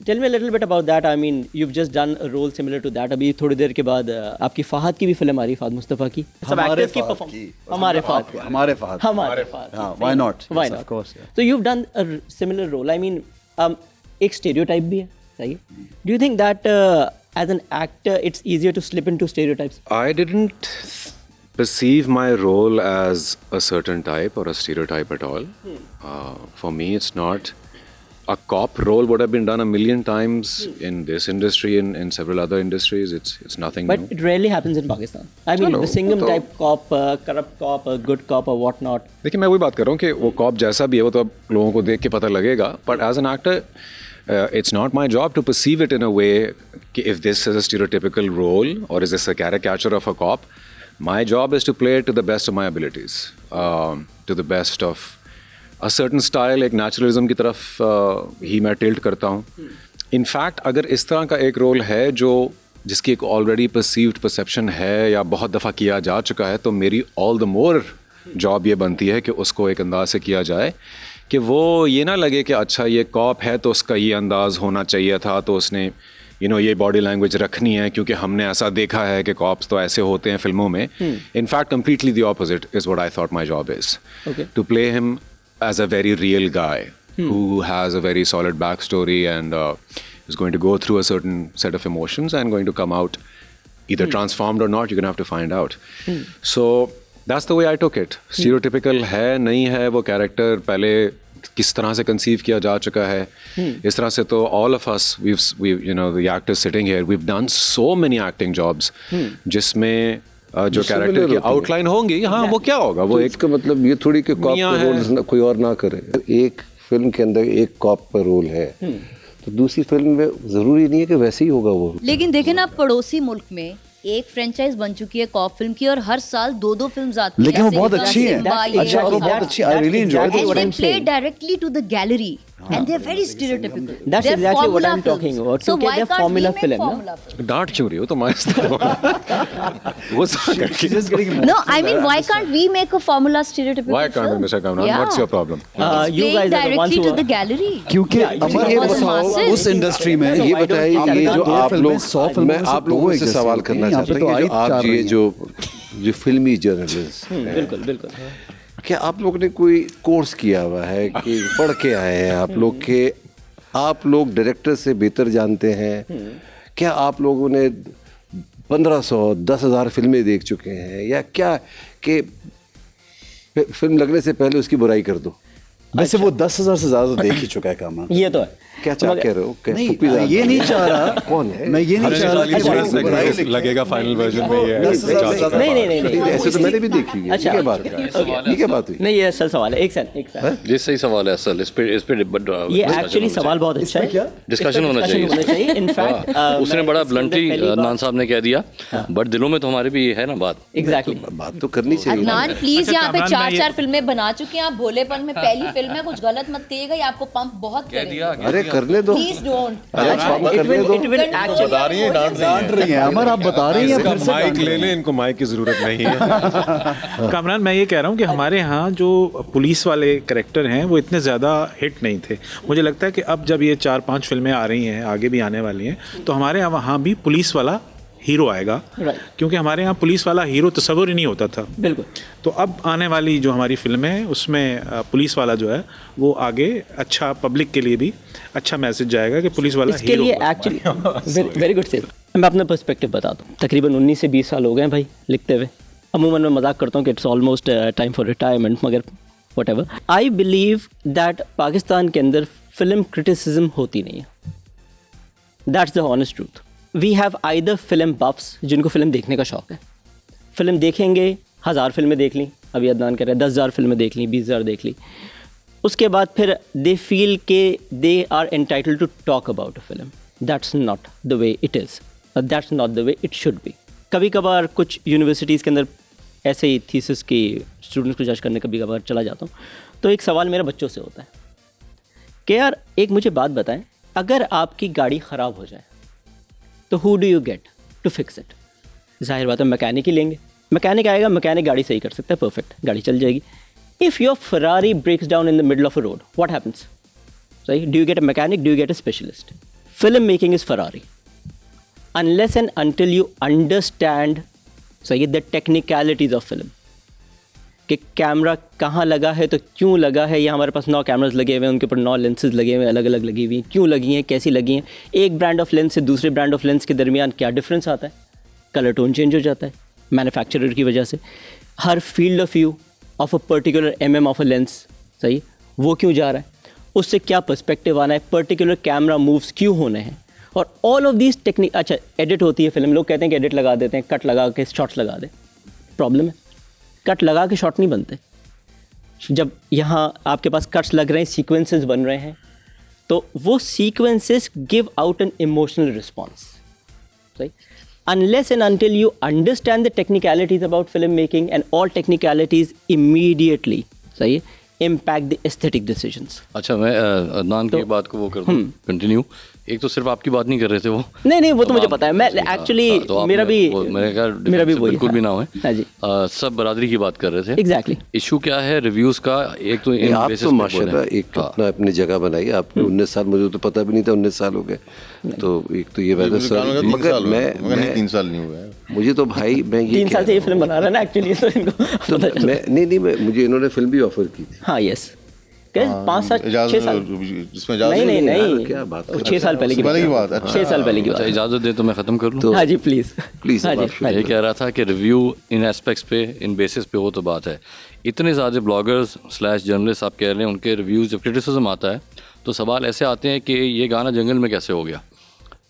Speaker 2: tell me a little bit about that. I mean, you've just done a role similar to that. अभी थोड़ी देर के बाद आपकी फहद की भी film आ रही है, फहद मुस्तफ़ा की. सब actors की perform हमारे फहद.
Speaker 7: हाँ, why not?
Speaker 2: Why
Speaker 7: Yes,
Speaker 2: not?
Speaker 7: of course. Yeah.
Speaker 2: So you've done a similar role. I mean, एक stereotype भी है, सही है? Do you think that as an actor it's easier to slip into stereotypes?
Speaker 11: I didn't perceive my role as a certain type or a stereotype at all. For me, it's not. A cop role would have been done a million times in this industry and in several other industries. It's nothing
Speaker 2: But
Speaker 11: new.
Speaker 2: it rarely happens in Pakistan. I mean,
Speaker 11: चलो,
Speaker 2: the Singham
Speaker 11: वो तो-
Speaker 2: type cop, corrupt cop, a good cop, or whatnot.
Speaker 11: देखिए, मैं वही बात कर रहा हूँ कि वो कॉप जैसा भी है वो तो अब लोगों को देख के पता लगेगा. But as an actor, it's not my job to perceive it in a way कि if this is a stereotypical role or is this a caricature of a cop. My job is to play it to the best of my abilities, to the best of a certain style. एक naturalism की तरफ ही मैं tilt करता हूँ. In fact, अगर इस तरह का एक रोल है जो जिसकी एक ऑलरेडी परसीव्ड परसेप्शन है या बहुत दफ़ा किया जा चुका है, तो मेरी ऑल द मोर जॉब ये बनती है कि उसको एक अंदाज से किया जाए कि वो ये ना लगे कि अच्छा ये कॉप है तो उसका ये अंदाज़ होना चाहिए था, तो उसने ये बॉडी लैंग्वेज रखनी है क्योंकि हमने ऐसा देखा है कि कॉप्स तो ऐसे होते हैं फिल्मों में. In fact completely the opposite is what I thought my job is, to play him as a very real guy who has a very solid backstory and is going to go through a certain set of emotions and going to come out either transformed or not. You're going to have to find out. So that's the way I took it. Stereotypical है नहीं है वो character पहले किस तरह से conceive किया जा चुका है. इस तरह से तो all of us, we've the actors sitting here, we've done so many acting jobs जिसमें जो कैरेक्टर की आउटलाइन होंगी, हाँ वो क्या होगा, वो एक
Speaker 8: इसका मतलब ये थोड़ी कि कॉप का रोल कोई और ना करे. एक फिल्म के अंदर एक कॉप का रोल है तो दूसरी फिल्म में जरूरी नहीं है कि वैसे ही होगा वो.
Speaker 10: लेकिन देखें ना, पड़ोसी मुल्क में एक फ्रेंचाइज बन चुकी है कॉप फिल्म की और हर साल 2-2 फिल्म्स आती हैं.
Speaker 7: लेकिन वो बहुत अच्छी है. अच्छा, वो बहुत अच्छी. I really enjoyed it.
Speaker 10: And they play directly to the gallery. And they're very stereotypical.
Speaker 2: That's
Speaker 10: They're
Speaker 2: exactly what
Speaker 10: formula
Speaker 2: I'm talking
Speaker 10: films.
Speaker 2: about.
Speaker 10: So
Speaker 2: क्योंकि
Speaker 10: why
Speaker 2: they're
Speaker 10: can't
Speaker 2: formula
Speaker 10: we make
Speaker 2: film,
Speaker 10: formula films?
Speaker 11: डांट क्यों रही हो तुम वो
Speaker 10: No, I mean, why can't we make a formula stereotypical
Speaker 11: Why can't we,
Speaker 10: film?
Speaker 11: Mr. Kamran?
Speaker 10: Yeah.
Speaker 11: What's your problem?
Speaker 2: You
Speaker 10: Playing
Speaker 2: guys are the ones
Speaker 10: directly
Speaker 2: who
Speaker 10: to the gallery.
Speaker 7: क्योंकि अमर ये बताओ उस industry में
Speaker 8: ये बताइए, ये जो आप लोग, मैं आप लोगों से सवाल करना चाहता हूँ कि आप ये जो फिल्मी जर्नलिस्ट हैं,
Speaker 2: बिल्कुल बिल्कुल,
Speaker 8: क्या आप लोग ने कोई कोर्स किया हुआ है कि पढ़ के आए हैं आप लोग के, आप लोग डायरेक्टर से बेहतर जानते हैं? क्या आप लोगों ने 1500-10,000 फिल्में देख चुके हैं या क्या कि फिल्म लगने से पहले उसकी बुराई कर दो?
Speaker 7: वैसे वो 10,000 से ज्यादा देख ही चुका है काम.
Speaker 2: ये तो है.
Speaker 8: क्या चाह कह रहे हो?
Speaker 7: नहीं, ये नहीं चाह रहा.
Speaker 8: कौन है?
Speaker 7: मैं ये नहीं चाह रहा कि
Speaker 11: लगेगा फाइनल वर्जन में ये
Speaker 2: नहीं,
Speaker 8: ऐसे तो मैंने भी देखी है.
Speaker 2: अच्छा,
Speaker 8: क्या बात है? ये क्या बात हुई?
Speaker 2: नहीं, ये असल सवाल है. एक सेकंड.
Speaker 5: ये सही सवाल है असल. इस पे
Speaker 2: ये एक्चुअली सवाल बहुत अच्छा है.
Speaker 5: डिस्कशन होना चाहिए.
Speaker 2: इनफैक्ट
Speaker 5: उसने बड़ा ब्लंटली नान साहब ने कह दिया, बट दिलों में तो हमारे भी है ना बात.
Speaker 2: एग्जैक्टली,
Speaker 8: बात तो करनी चाहिए.
Speaker 10: अदनान प्लीज, यहाँ पे
Speaker 3: कामरान,
Speaker 10: 4-4 फिल्में बना चुके हैं आप. भोलेपन में पहली फिल्म है, कुछ गलत मत कहिएगा, ये आपको पंप बहुत करेगा.
Speaker 8: अरे करने दो.
Speaker 10: Please don't.
Speaker 2: it will actually
Speaker 7: डांट रही हैं अमर, आप बता रही हैं फिर से.
Speaker 11: माइक ले लें, इनको माइक की जरूरत नहीं है.
Speaker 3: कामरान, मैं ये कह रहा हूँ कि हमारे यहाँ जो पुलिस वाले कैरेक्टर हैं वो इतने ज़्यादा हिट नहीं थे. मुझे लगता है कि अब जब ये 4-5 फिल्में आ रही हैं, आगे भी आने वाली हैं, तो हमारे यहाँ भी पुलिस वाला हीरो आएगा. क्योंकि हमारे यहाँ पुलिस वाला हीरो तस्वुर ही नहीं होता था.
Speaker 2: बिल्कुल.
Speaker 3: तो अब आने वाली जो हमारी फिल्में हैं उसमें पुलिस वाला जो है वो आगे अच्छा पब्लिक के लिए भी अच्छा मैसेज जाएगा कि पुलिस वाला
Speaker 2: इसके लिए एक्चुअली वेरी गुड सेव. मैं अपना पर्सपेक्टिव बता दूँ. तकरीबन 19 से 20 साल हो गए हैं भाई लिखते हुए. अमूमन मैं मजाक करता हूँ कि it's almost time for retirement, मगर whatever. I believe that Pakistan के अंदर फिल्म क्रिटिसिज्म होती नहीं है. That's the honest truth. We have either film buffs जिनको फिल्म देखने का शौक है, फिल्म देखेंगे, 1000 फिल्में देख ली, अभी अदनान कह रहे हैं 10,000 फिल्में देख ली, 20,000 देख ली, उसके बाद फिर दे फील के they are entitled to talk about a film. That's not the way it is, that's not the way it should be. कभी कभार कुछ यूनिवर्सिटीज़ के अंदर ऐसे ही थीसिस की स्टूडेंट्स को जज करने कभी कभार चला जाता हूँ, तो एक सवाल मेरा बच्चों से होता है कि यार एक मुझे बात बताएं, अगर आपकी गाड़ी ख़राब हो जाए तो who do you get to fix it? जाहिर बात है मैकेनिक ही लेंगे, मैकेनिक आएगा, मैकेनिक गाड़ी सही कर सकता है, परफेक्ट, गाड़ी चल जाएगी. If your Ferrari breaks down in the middle of a road, what happens? सही, do you get a mechanic, do you get a specialist? Film making is Ferrari. Unless and until you understand, सही, the technicalities of film, कि camera कहाँ लगा है, तो क्यों लगा है. या हमारे पास 9 कैमरास लगे हुए हैं, उनके ऊपर 9 लेंसेज लगे हुए हैं, अलग अलग लगी हुई हैं, क्यों लगी हैं, कैसी लगी हैं. एक ब्रांड ऑफ लेंस से दूसरे ब्रांड ऑफ लेंस के दरमियान क्या डिफरेंस आता है? कलर टोन चेंज हो जाता है मैन्युफैक्चरर की वजह से. हर field of view of a particular mm of a lens, सही, वो क्यों जा रहा है, उससे क्या पर्सपेक्टिव आना है, पर्टिकुलर कैमरा मूव्स क्यों होने हैं. और ऑल ऑफ दीज टेक्निक. अच्छा, एडिट होती है फिल्म, लोग कहते हैं कि एडिट लगा देते हैं, कट लगा के शॉट्स लगा दें. प्रॉब्लम है, कट लगा के शॉट नहीं बनते. जब यहाँ आपके पास कट्स लग रहे हैं, सीक्वेंसेस बन रहे हैं, तो वो sequences give out an emotional response. सही, unless and until you understand the technicalities about film making, and all technicalities immediately, सही, impact the aesthetic decisions.
Speaker 5: अच्छा, मैं अदनान की बात को वो कर दूँ कंटिन्यू. एक तो सिर्फ आपकी बात नहीं कर रहे थे वो.
Speaker 2: नहीं, वो तो मुझे पता है. मैं एक्चुअली मेरा भी
Speaker 5: बिल्कुल भी ना हो.
Speaker 2: हाँ जी,
Speaker 5: सब बरादरी की बात कर रहे थे.
Speaker 2: एग्जैक्टली.
Speaker 5: इशू क्या है रिव्यूज का? एक तो
Speaker 8: आप तो माशाल्लाह एक अपना अपनी जगह बनाई आपने. 19 साल, मुझे तो पता भी नहीं था 19 साल हो गए. तो एक तो ये वैसे सर, मगर मैं 3 साल नहीं हुआ है मुझे तो भाई. मैं ये
Speaker 2: 3 साल से ये फिल्म बना रहा है ना एक्चुअली, तो इनको
Speaker 8: मैं नहीं, मुझे इन्होंने फिल्म भी ऑफर की थी.
Speaker 2: हाँ, यस, 5 साल 6 साल नहीं, क्या बात, 6 साल पहले की बात. 6 साल पहले की बात.
Speaker 5: इजाज़त दे तो मैं ख़त्म कर लूँ.
Speaker 2: हाँ जी, प्लीज़.
Speaker 5: ये कह रहा था कि रिव्यू इन एस्पेक्ट्स पे, इन बेसिस पे हो तो बात है. इतने ज़्यादा ब्लॉगर्स / जर्नलिस्ट आप कह रहे हैं, उनके रिव्यूज़ जब क्रिटिसिज्म आता है तो सवाल ऐसे आते हैं कि ये गाना जंगल में कैसे हो गया.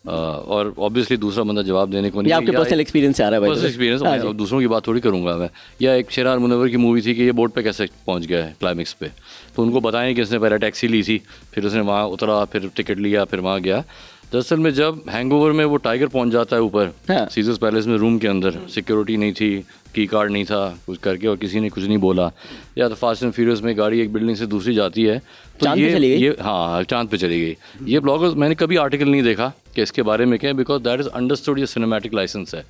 Speaker 5: और ऑब्वियसली दूसरा बंदा जवाब देने को नहीं.
Speaker 2: आपके पर्सनल एक्सपीरियंस से आ रहा है.
Speaker 5: पर्सनल एक्सपीरियंस, दूसरों की बात थोड़ी करूंगा मैं. या एक शेरार मुनव्वर की मूवी थी कि ये बोर्ड पे कैसे पहुंच गया है क्लाइमेक्स पे, तो उनको बताएं कि इसने पहले टैक्सी ली थी, फिर उसने वहाँ उतरा, फिर टिकट लिया, फिर वहाँ गया. दरअसल में जब हैंगओवर में वो टाइगर पहुंच जाता है ऊपर सीजर्स पैलेस में, रूम के अंदर सिक्योरिटी नहीं थी, की कार्ड नहीं था, कुछ करके, और किसी ने कुछ नहीं बोला. या तो फास्ट एंड फ्यूरियस में गाड़ी एक बिल्डिंग से दूसरी जाती है, तो ये हाँ, चांद पे चली गई. ये ब्लॉगर्स, मैंने कभी आर्टिकल नहीं देखा कि इसके बारे में क्या, बिकॉज दैट इज़ अंडरस्टूड, ये सिनेमैटिक लाइसेंस है.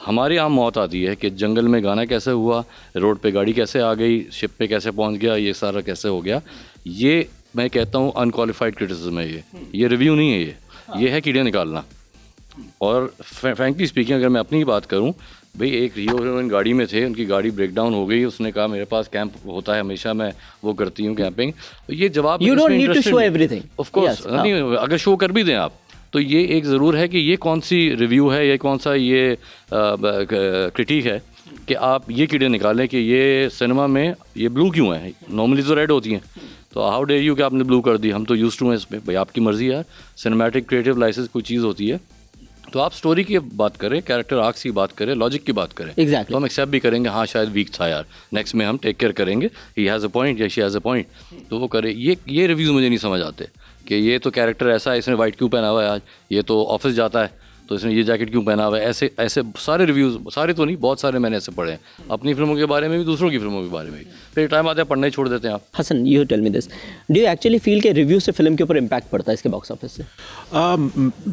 Speaker 5: हमारे यहाँ मौत आती है कि जंगल में गाना कैसे हुआ, रोड पे गाड़ी कैसे आ गई, शिप पे कैसे पहुँच गया, ये सारा कैसे हो गया. ये मैं कहता हूँ अनक्वालिफाइड क्रिटिसिज्म है. ये रिव्यू नहीं है, ये है कीड़े निकालना. और फ्रैंकली स्पीकिंग, अगर मैं अपनी बात करूं, भाई एक हीरोइन गाड़ी में थे, उनकी गाड़ी ब्रेक डाउन हो गई, उसने कहा मेरे पास कैंप होता है हमेशा, मैं वो करती हूँ कैंपिंग. तो ये जवाब,
Speaker 2: you don't need to show everything,
Speaker 5: of course नहीं, अगर शो कर भी दें आप, तो ये एक ज़रूर है कि ये कौन सी रिव्यू है, ये कौन सा ये क्रिटिक है कि आप ये कीड़े निकालें कि ये सिनेमा में ये ब्लू क्यों है, नॉर्मली तो रेड होती हैं, तो हाउ डेयर यू कि आपने ब्लू कर दी. हम तो यूज्ड टू हैं इसमें. भाई आपकी मर्ज़ी यार, सिनेमैटिक क्रिएटिव लाइसेंस कोई चीज़ होती है, तो आप स्टोरी की बात करें, कैरेक्टर आर्क्स की बात करें, लॉजिक की बात करें.
Speaker 2: Exactly.
Speaker 5: तो हम एक्सेप्ट भी करेंगे, हाँ शायद वीक था यार, नेक्स्ट में हम टेक केयर करेंगे, ही हैज़ अ पॉइंट या शी हैज़ अ पॉइंट, तो वो करे. ये रिव्यूज़ मुझे नहीं समझ आते कि ये तो कैरेक्टर ऐसा है, इसने वाइट क्यों पहना हुआ है आज, ये तो ऑफिस जाता है तो इसने ये जैकेट क्यों पहना हुआ है. ऐसे सारे रिव्यूज़, सारे तो नहीं, बहुत सारे मैंने ऐसे पढ़े हैं, अपनी फिल्मों के बारे में भी, दूसरों की फिल्मों के बारे में भी. फिर टाइम आता है पढ़ना ही छोड़ देते हैं आप.
Speaker 2: Hasan, you tell me this, do you actually feel कि रिव्यू से फिल्म के ऊपर इम्पैक्ट पड़ता है इसके बॉक्स ऑफिस से?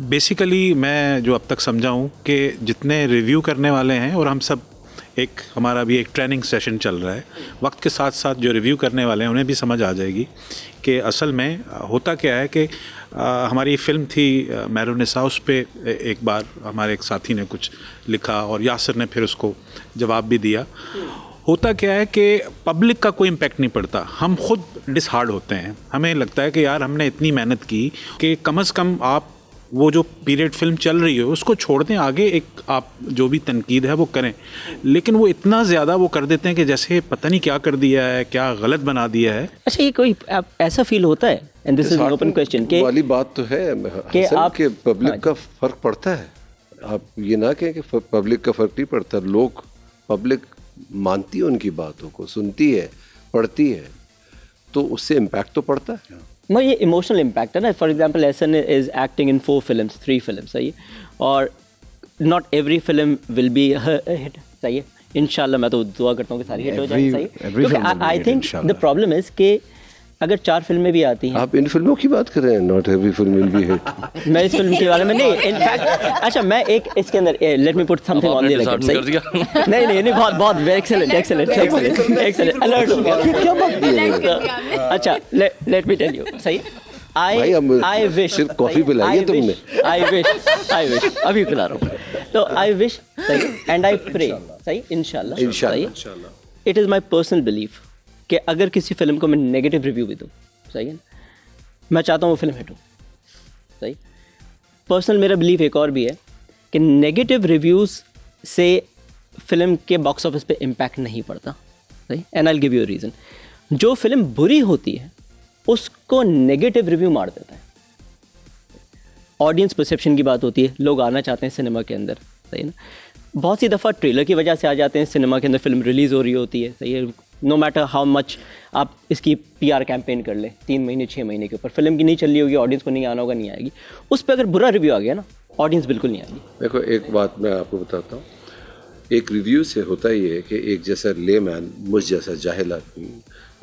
Speaker 3: बेसिकली मैं जो अब तक समझा हूँ कि जितने रिव्यू करने वाले हैं, और हम सब एक, हमारा भी एक ट्रेनिंग सेशन चल रहा है, वक्त के साथ साथ जो रिव्यू करने वाले हैं उन्हें भी समझ आ जाएगी कि असल में होता क्या है. कि हमारी फिल्म थी मैरूनिसा, उस पर एक बार हमारे एक साथी ने कुछ लिखा और यासिर ने फिर उसको जवाब भी दिया. होता क्या है कि पब्लिक का कोई इम्पैक्ट नहीं पड़ता, हम खुद डिसहार्ड होते हैं. हमें लगता है कि यार हमने इतनी मेहनत की कि कम से कम आप वो जो पीरियड फिल्म चल रही है उसको छोड़ दें, आगे एक आप जो भी तनकीद है वो करें. लेकिन वो इतना ज़्यादा वो कर देते हैं कि जैसे पता नहीं क्या कर दिया है, क्या गलत बना दिया है.
Speaker 2: अच्छा, ये कोई ऐसा फील होता है, and this is an open question, के
Speaker 8: वाली बात तो है कि आपके पब्लिक का फ़र्क पड़ता है. आप ये ना कहें कि पब्लिक का फ़र्क नहीं पड़ता. लोग, पब्लिक मानती है उनकी बातों को, सुनती है, पढ़ती है, तो उससे इम्पैक्ट तो पड़ता है.
Speaker 2: मैं ये इमोशनल इम्पैक्ट है ना. For example Ehsan is acting in 4 films, 3 films, सही है, और not every film will be hit, सही है. इंशाल्लाह मैं तो दुआ करता हूँ कि सारी हिट हो जाए, सही है. क्योंकि I think the problem is कि अगर 4 फिल्में भी आती हैं,
Speaker 8: आप इन फिल्मों की बात कर रहे हैं, not every film will be hit.
Speaker 2: मैं इस फिल्म के बारे में नहीं, इनफैक्ट अच्छा मैं एक इसके अंदर let me put something on the record, सही नहीं बहुत बहुत एक्सेलेंट अलर्ट हो गया, क्या बात है। अच्छा लेट मी टेल यू, सही आई विश
Speaker 8: सिर्फ कॉफी पिलाई है तुमने।
Speaker 2: आई विश अभी पिला रहा हूँ, तो आई विश सही एंड आई प्रे सही इंशाल्लाह सही, it is my personal belief कि अगर किसी फिल्म को मैं नेगेटिव रिव्यू भी दूँ, सही है ना, मैं चाहता हूँ वो फिल्म हिट हो, सही। पर्सनल मेरा बिलीफ एक और भी है कि नेगेटिव रिव्यूज़ से फिल्म के बॉक्स ऑफिस पे इम्पैक्ट नहीं पड़ता, सही। And I will give you a reason, जो फिल्म बुरी होती है उसको नेगेटिव रिव्यू मार देता है। ऑडियंस परसेप्शन की बात होती है, लोग आना चाहते हैं सिनेमा के अंदर, सही ना। बहुत सी दफ़ा ट्रेलर की वजह से आ जाते हैं सिनेमा के अंदर, फिल्म रिलीज़ हो रही होती है, सही है, नो मैटर हाउ मच आप इसकी PR कैंपेन कर ले 3 महीने 6 महीने के ऊपर, फिल्म की नहीं चल रही होगी, ऑडियंस को नहीं आना होगा, नहीं आएगी। उस पर अगर बुरा रिव्यू आ गया ना, ऑडियंस बिल्कुल नहीं आएगी।
Speaker 8: देखो एक बात मैं आपको बताता हूँ, एक रिव्यू से होता ही है कि एक जैसा लेमैन, मुझ जैसा जाहिल आदमी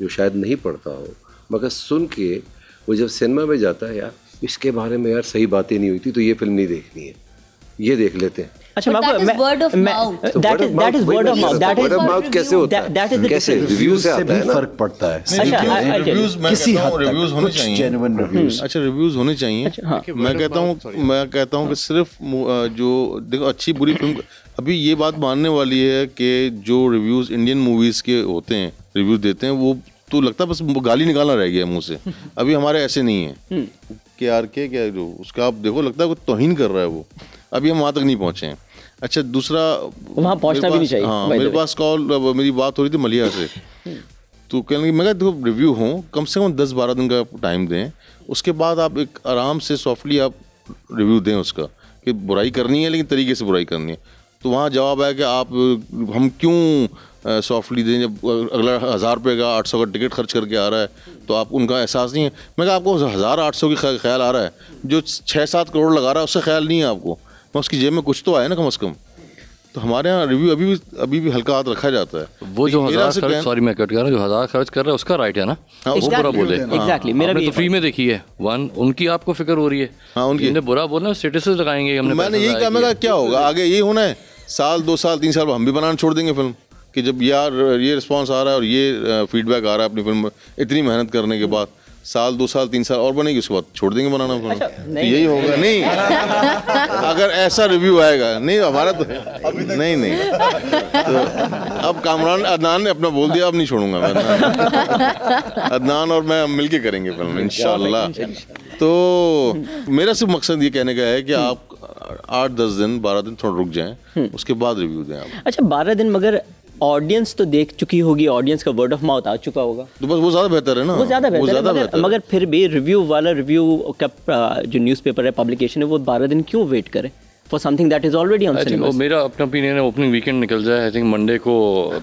Speaker 8: जो शायद नहीं पढ़ता हो, मगर सुन के वो जब सिनेमा में जाता है, यार इसके बारे में यार सही बातें नहीं हुई थी तो ये फिल्म नहीं देखनी है, ये देख लेते हैं।
Speaker 2: अच्छा
Speaker 10: But that is word of mouth.
Speaker 2: that is word of mouth, that is
Speaker 8: word of mouth कैसे होता है,
Speaker 2: that is the
Speaker 8: कैसे रिव्यू से आता है ना,
Speaker 7: फर्क पड़ता है।
Speaker 9: रिव्यूज मैं
Speaker 7: किसी
Speaker 9: कहता
Speaker 7: हद
Speaker 9: हूँ
Speaker 7: तक
Speaker 9: रिव्यूज होने
Speaker 7: कुछ
Speaker 9: चाहिए।
Speaker 7: Genuine reviews.
Speaker 9: अच्छा रिव्यूज होने चाहिए। मैं कहता हूँ कि सिर्फ जो देखो अच्छी बुरी फिल्म, अभी ये बात मानने वाली है कि जो रिव्यूज इंडियन मूवीज के होते हैं, रिव्यूज देते हैं, वो तो लगता है बस गाली निकालना रह गया मुंह से। अभी हमारे ऐसे नहीं है कि यार क्या जो उसका आप देखो लगता है वो तौहीन कर रहा है वो, अभी हम वहाँ तक नहीं पहुँचे हैं। अच्छा दूसरा
Speaker 2: वहाँ पहुँचना भी नहीं चाहिए।
Speaker 9: हाँ मेरे पास कॉल, मेरी बात हो रही थी मलिया से, तो कहने लगी मैं कहा देखो रिव्यू हो कम से कम 10-12 दिन का टाइम दें, उसके बाद आप एक आराम से सॉफ्टली आप रिव्यू दें उसका, कि बुराई करनी है लेकिन तरीके से बुराई करनी है। तो वहाँ जवाब है कि आप हम क्यों सॉफ्टली दें, जब अगला 1000 रुपये का 800 का टिकट खर्च करके आ रहा है तो आप उनका एहसास नहीं है। मैं कहा आपको 1000-800 की ख्याल आ रहा है, जो 6-7 करोड़ लगा रहा है उससे ख्याल नहीं है आपको, मैं उसकी जेब में कुछ तो आया ना कम से कम। तो हमारे यहाँ रिव्यू अभी भी हल्का हाथ रखा जाता है।
Speaker 5: वो जो 1000 खर्च, सॉरी मैं कट कर रहा हूँ, जो 1000 खर्च कर रहा है उसका राइट है ना, वो बुरा बोले।
Speaker 2: एग्जैक्टली मेरा भी
Speaker 5: तो फ्री में देखी है वन, उनकी आपको फिक्र हो रही है।
Speaker 9: हाँ उनकी
Speaker 5: बुरा बोलना स्टेटस लगाएंगे, हमने
Speaker 9: मैंने यही कहा, मैं कहा क्या होगा आगे, यही होना है 1 साल 2 साल 3 साल हम भी बनाना छोड़ देंगे फिल्म, कि जब यार ये रिस्पांस आ रहा है और ये फीडबैक आ रहा है अपनी फिल्म में, इतनी मेहनत करने के बाद 1 साल 2 साल 3 साल और बनेगी, उसके बाद छोड़ देंगे बनाना फिल्म। तो यही होगा नहीं अगर ऐसा रिव्यू आएगा, नहीं हमारा तो नहीं तो अब कामरान अदनान ने अपना बोल दिया, अब नहीं छोड़ूंगा मैं। अदनान और मैं मिलके करेंगे फिल्म इंशाल्लाह। तो मेरा सिर्फ मकसद ये कहने का है कि आप 8-10 दिन 12 दिन थोड़ा रुक जाएं, उसके बाद रिव्यू दें आप।
Speaker 2: अच्छा 12 दिन, मगर ऑडियंस तो देख चुकी होगी, ऑडियंस का वर्ड ऑफ माउथ आ चुका होगा,
Speaker 9: तो बस वो ज़्यादा बेहतर है ना,
Speaker 2: वो ज़्यादा बेहतर है, मगर फिर भी रिव्यू वाला रिव्यू का जो न्यूज़पेपर है, पब्लिकेशन है, वो 12 दिन क्यों वेट करे for something that is already on cinema.
Speaker 5: मेरा अपना ओपिनियन है, ओपनिंग वीकेंड निकल जाए, आई थिंक मंडे को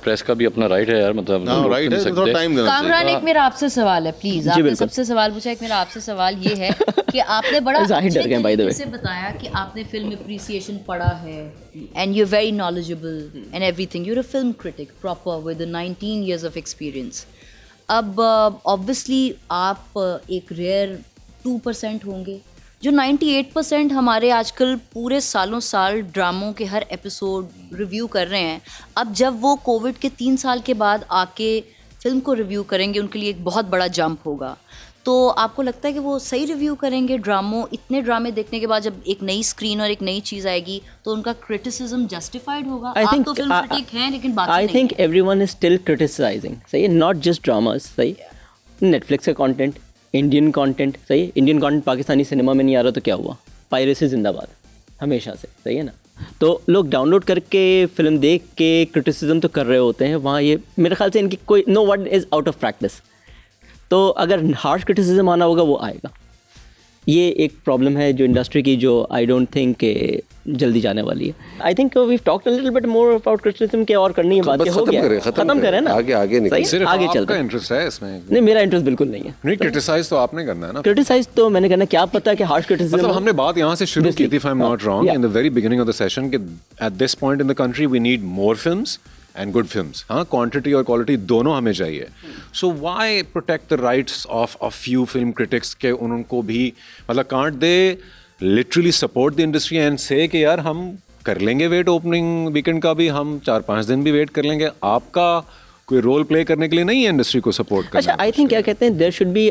Speaker 5: प्रेस का भी अपना राइट है यार, मतलब
Speaker 9: राइट है, थोड़ा टाइम देना चाहिए।
Speaker 10: कामरान एक मेरा आपसे सवाल है, प्लीज आपने सबसे सवाल पूछा, एक मेरा आपसे सवाल ये है कि आपने बड़ा अच्छे तरीके से बताया कि आपने फिल्म अप्रिसिएशन पढ़ा है and you are very knowledgeable and everything, you are a film critic proper with 19 years of experience। अब ऑब्वियसली आप एक रेयर 2% होंगे जो 98% हमारे आजकल पूरे सालों साल ड्रामों के हर एपिसोड रिव्यू कर रहे हैं। अब जब वो कोविड के 3 साल के बाद आके फिल्म को रिव्यू करेंगे, उनके लिए एक बहुत बड़ा जंप होगा। तो आपको लगता है कि वो सही रिव्यू करेंगे ड्रामों, इतने ड्रामे देखने के बाद जब एक नई स्क्रीन और एक नई चीज़ आएगी तो उनका क्रिटिसिज्म जस्टिफाइड होगा? आप तो फिल्म क्रिटिक हैं लेकिन बाकी नहीं।
Speaker 2: I think everyone is still criticising, सही है, नॉट जस्ट ड्रामास, सही। नेटफ्लिक्स का कंटेंट, इंडियन कंटेंट, सही है, इंडियन कंटेंट पाकिस्तानी सिनेमा में नहीं आ रहा तो क्या हुआ, पायरेसी जिंदाबाद हमेशा से, सही है ना। तो लोग डाउनलोड करके फिल्म देख के क्रिटिसिज्म तो कर रहे होते हैं वहाँ, ये मेरे ख्याल से इनकी कोई no word is out of practice. तो अगर हार्श क्रिटिसिज्म आना होगा वो आएगा, ये एक प्रॉब्लम है जो इंडस्ट्री की, जो आई डोंट थिंक जल्दी जाने वाली है। I think we talked a little bit more about criticism के, और करनी है बात, हो गया, खत्म करें ना,
Speaker 8: आगे निकल,
Speaker 11: आगे
Speaker 2: चलते हैं।
Speaker 11: इंटरेस्ट है इसमें?
Speaker 2: नहीं मेरा इंटरेस्ट बिल्कुल नहीं है।
Speaker 11: नहीं क्रिटिसाइज तो आपने करना है ना।
Speaker 2: क्रिटिसाइज तो मैंने करना, क्या पता कि हार्श क्रिटिसिज्म,
Speaker 11: मतलब हमने बात यहाँ से शुरू की थी, if I'm not wrong, in the very beginning of the session, कि at this point in the country we need more films and good films. हाँ, quantity और quality दोनों हमें चाहिए. So why protect the rights of a few film critics के उनको भी मतलब can't they literally support the industry and say कि यार हम कर लेंगे वेट ओपनिंग वीकेंड का भी, हम 4-5 दिन भी वेट कर लेंगे, आपका कोई रोल प्ले करने के लिए नहीं है इंडस्ट्री को सपोर्ट करना.
Speaker 2: अच्छा, आई थिंक क्या कहते हैं, there should be